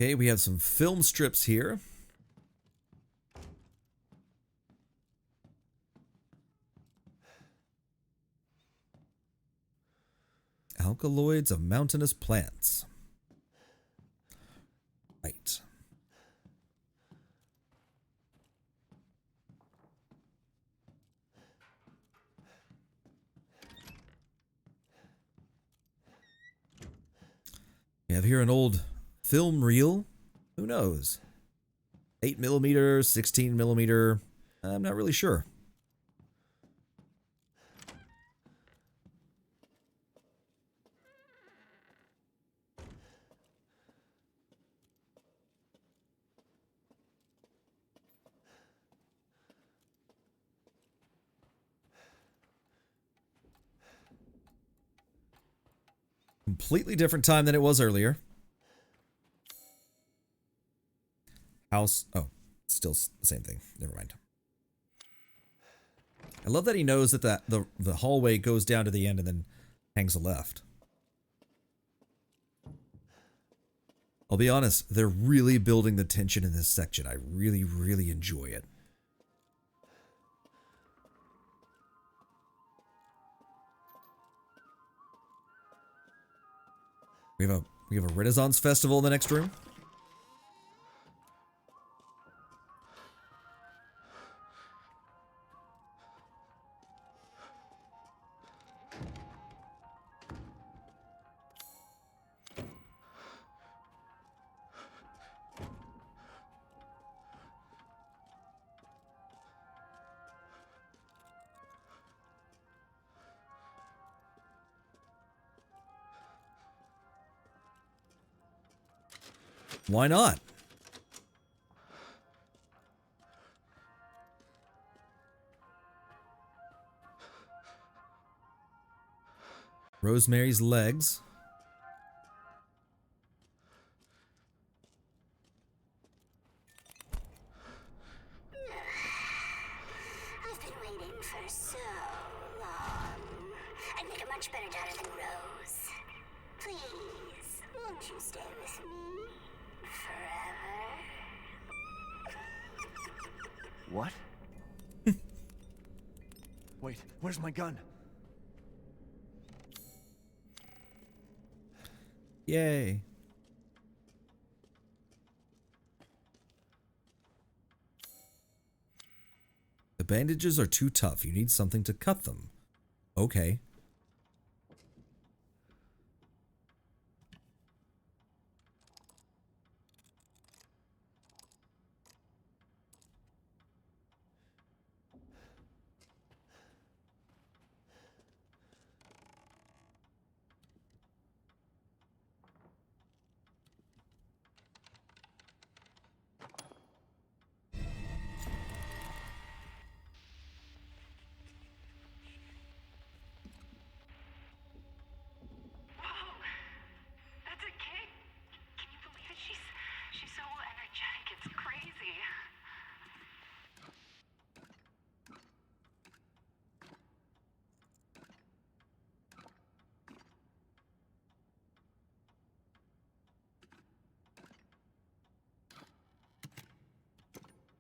Okay, we have some film strips here. Alkaloids of mountainous plants. Right. We have here an old film reel. Who knows? 8mm, 16mm. I'm not really sure. Completely different time than it was earlier. House. Oh, still the same thing. Never mind. I love that he knows that the hallway goes down to the end and then hangs a left. I'll be honest, they're really building the tension in this section. I really, really enjoy it. We have a Renaissance festival in the next room. Why not? Rosemary's legs. I've been waiting for so long. I'd make a much better daughter than Rose. Please, won't you stay with me forever? What? Wait, where's my gun? Yay. The bandages are too tough. You need something to cut them. Okay.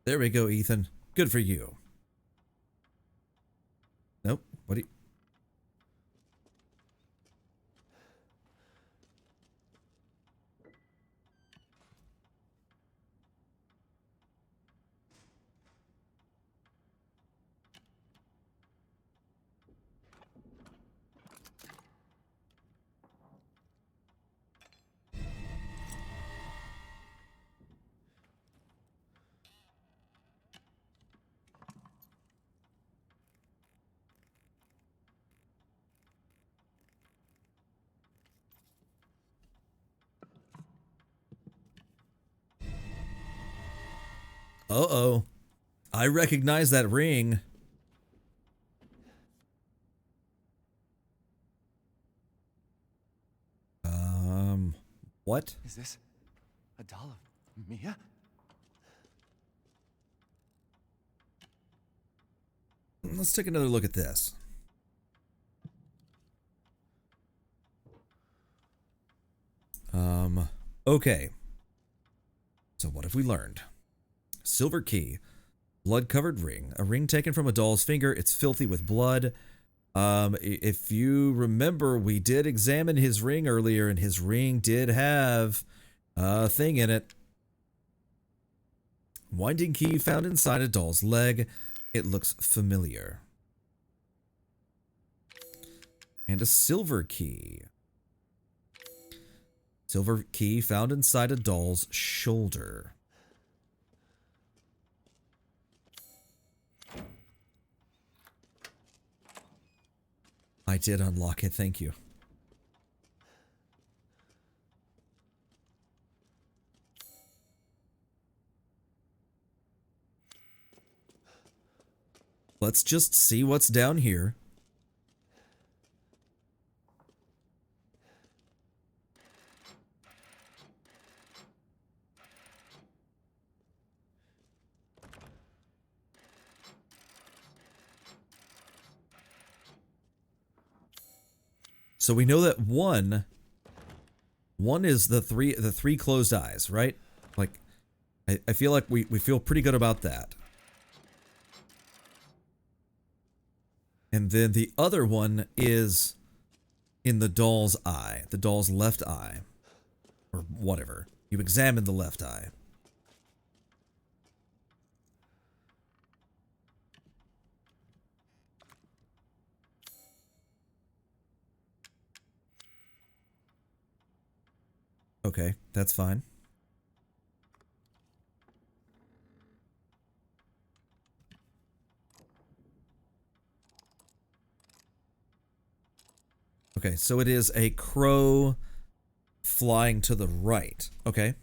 There we go, Ethan. Good for you. Nope. What do you... Uh-oh. I recognize that ring. What? Is this a doll of Mia? Let's take another look at this. Okay. So what have we learned? Silver key. Blood-covered ring. A ring taken from a doll's finger. It's filthy with blood. If you remember, we did examine his ring earlier, and his ring did have a thing in it. Winding key found inside a doll's leg. It looks familiar. And a silver key. Silver key found inside a doll's shoulder. I did unlock it, thank you. Let's just see what's down here. So we know that one is the three closed eyes, right? Like, I feel like we feel pretty good about that. And then the other one is in the doll's eye, the doll's left eye, or whatever. You examine the left eye. Okay, that's fine. Okay, so it is a crow flying to the right. Okay.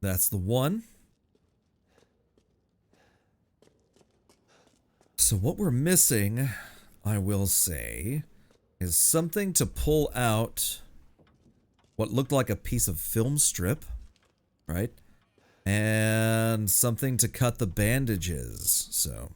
That's the one. So what we're missing, I will say, is something to pull out what looked like a piece of film strip, right? And something to cut the bandages, so.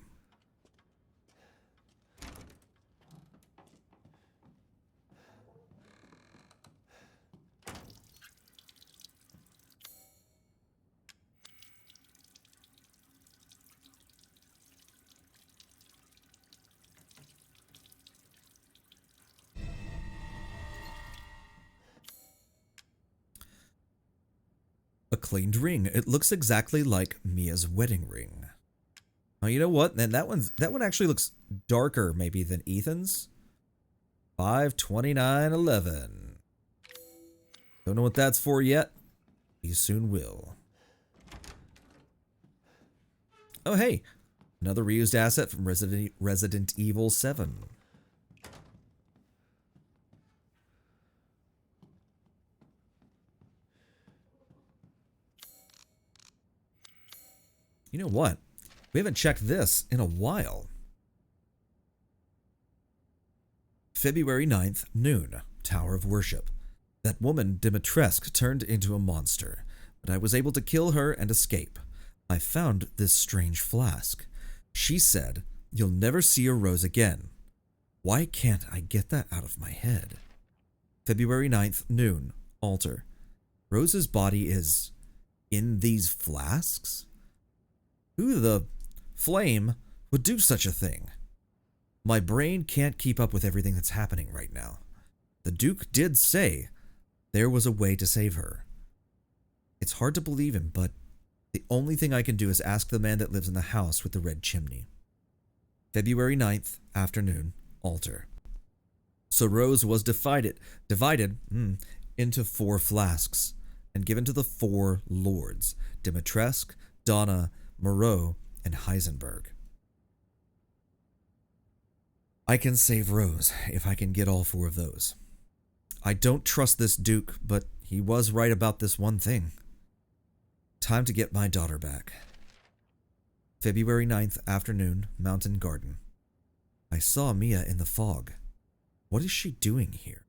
A cleaned ring. It looks exactly like Mia's wedding ring. Oh, you know what? Then that one actually looks darker maybe than Ethan's. 52911. Don't know what that's for yet. You soon will. Oh hey, another reused asset from Resident Evil 7. You know what? We haven't checked this in a while. February 9th, noon. Tower of Worship. That woman, Dimitrescu, turned into a monster, but I was able to kill her and escape. I found this strange flask. She said, "You'll never see a rose again." Why can't I get that out of my head? February 9th, noon. Altar. Rose's body is in these flasks? Who the flame would do such a thing? My brain can't keep up with everything that's happening right now. The Duke did say there was a way to save her. It's hard to believe him, but the only thing I can do is ask the man that lives in the house with the red chimney. February 9th, afternoon, altar. So Rose was divided into 4 flasks and given to the 4 lords, Dimitrescu, Donna, Moreau, and Heisenberg. I can save Rose if I can get all 4 of those. I don't trust this Duke, but he was right about this one thing. Time to get my daughter back. February 9th, afternoon, Mountain Garden. I saw Mia in the fog. What is she doing here?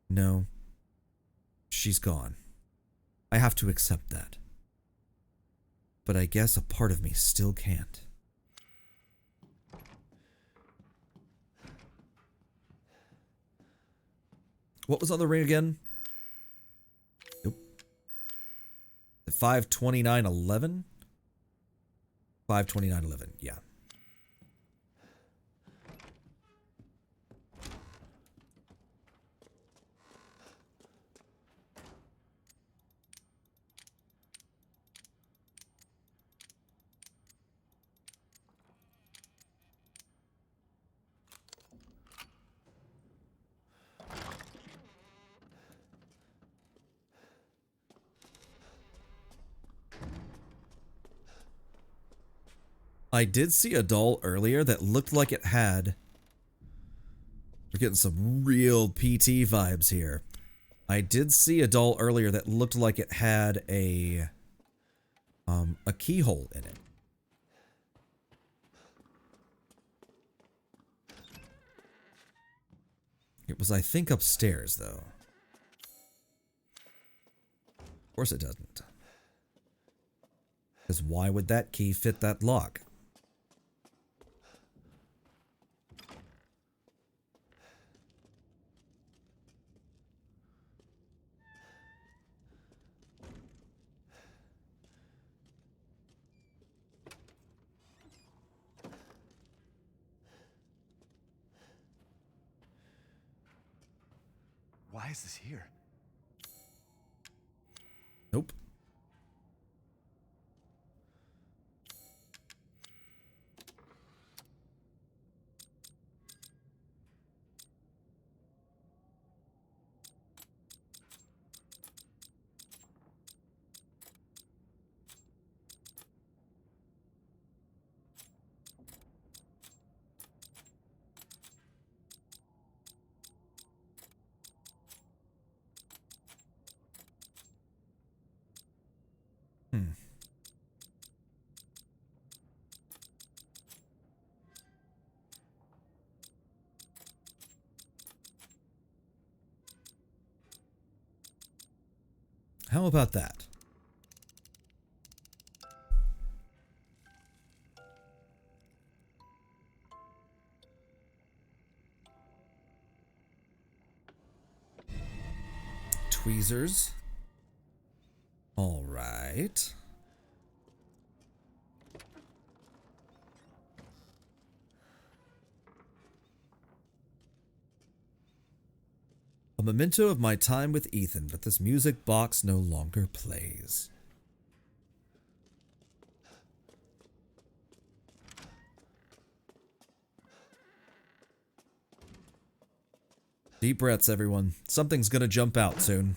No. She's gone. I have to accept that. But I guess a part of me still can't. What was on the ring again? Nope. 52911? 52911, yeah. I did see a doll earlier that looked like it had... We're getting some real PT vibes here. I did see a doll earlier that looked like it had a keyhole in it. It was, I think, upstairs, though. Of course it doesn't. Because why would that key fit that lock? Why is this here? Nope. How about that? Tweezers. All right. A memento of my time with Ethan, but this music box no longer plays. Deep breaths, everyone. Something's gonna jump out soon.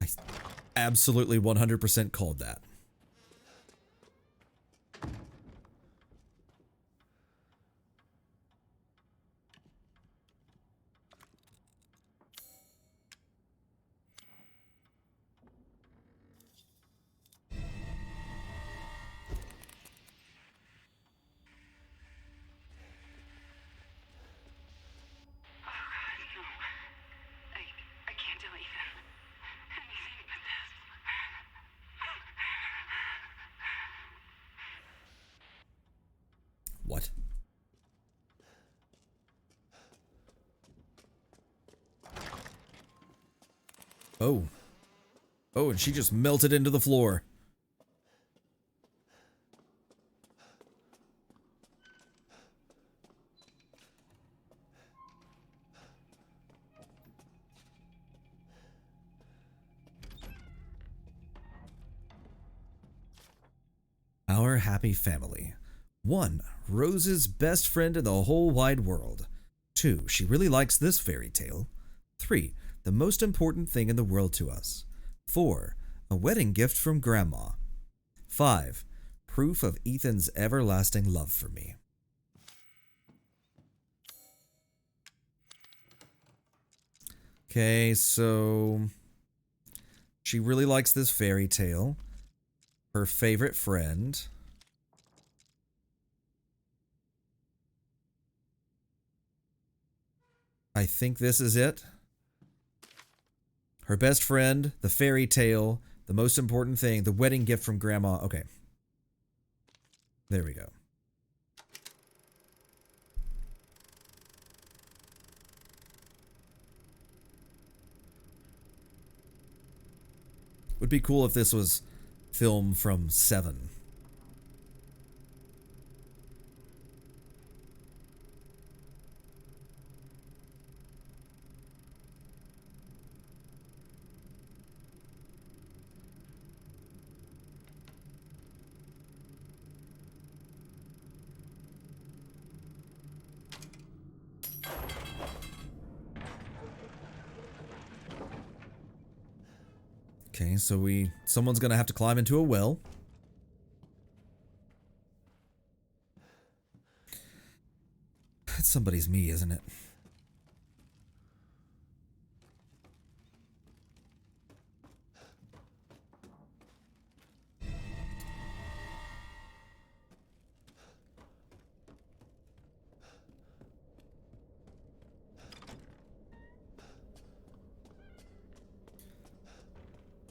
I absolutely 100% called that. What? Oh. Oh, and she just melted into the floor. Our happy family. 1. Rose's best friend in the whole wide world. 2. She really likes this fairy tale. 3. The most important thing in the world to us. 4. A wedding gift from Grandma. 5. Proof of Ethan's everlasting love for me. Okay, so she really likes this fairy tale. Her favorite friend. I think this is it. Her best friend, the fairy tale, the most important thing, the wedding gift from Grandma. Okay. There we go. Would be cool if this was film from 7. Okay, so someone's gonna have to climb into a well. It's somebody's me, isn't it?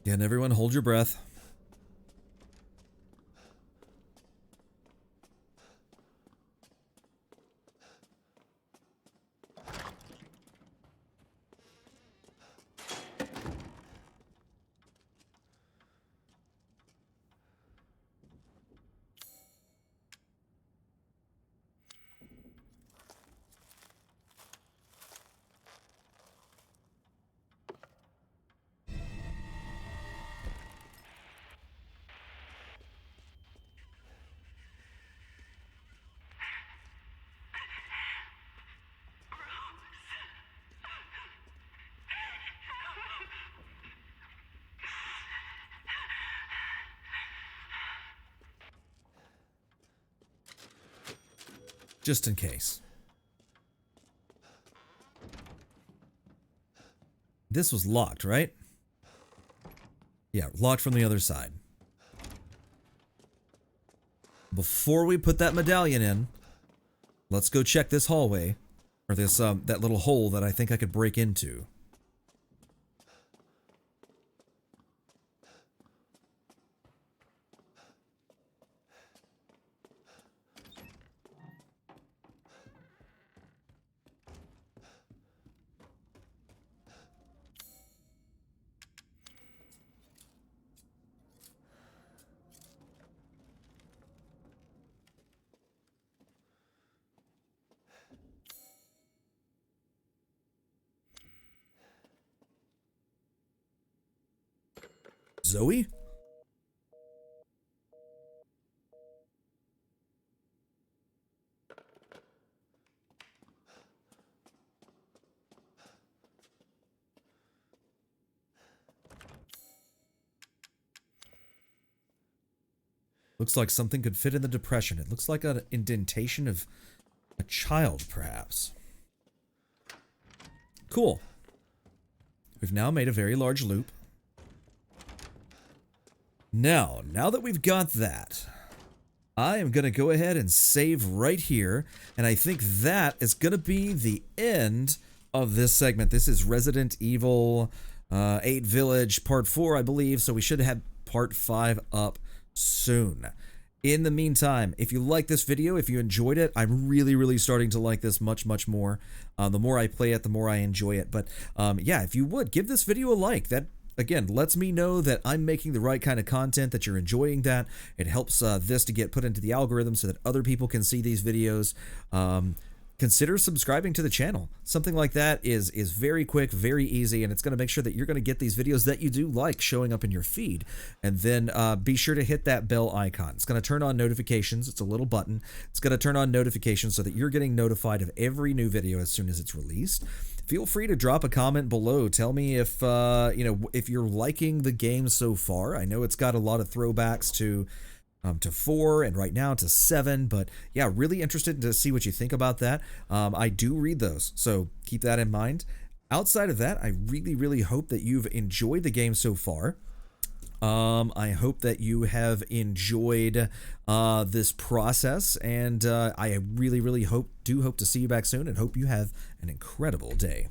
Yeah, and everyone hold your breath. Just in case. This was locked, right? Yeah, locked from the other side. Before we put that medallion in, let's go check this hallway. Or this, that little hole that I think I could break into. Zoe? Looks like something could fit in the depression. It looks like an indentation of a child, perhaps. Cool. We've now made a very large loop. Now that we've got that, I am going to go ahead and save right here. And I think that is going to be the end of this segment. This is Resident Evil 8 Village Part 4, I believe. So we should have Part 5 up soon. In the meantime, if you like this video, if you enjoyed it, I'm really starting to like this much more. The more I play it, the more I enjoy it. But yeah, if you would, give this video a like. That, again, lets me know that I'm making the right kind of content, that you're enjoying that. It helps this to get put into the algorithm so that other people can see these videos. Consider subscribing to the channel. Something like that is very quick, very easy, and it's going to make sure that you're going to get these videos that you do like showing up in your feed. And then be sure to hit that bell icon. It's going to turn on notifications. It's a little button. It's going to turn on notifications so that you're getting notified of every new video as soon as it's released. Feel free to drop a comment below. Tell me if you know, if you're liking the game so far. I know it's got a lot of throwbacks to to 4, and right now to 7. But yeah, really interested to see what you think about that. I do read those, so keep that in mind. Outside of that, I really hope that you've enjoyed the game so far. I hope that you have enjoyed this process, and I really hope to see you back soon, and hope you have an incredible day.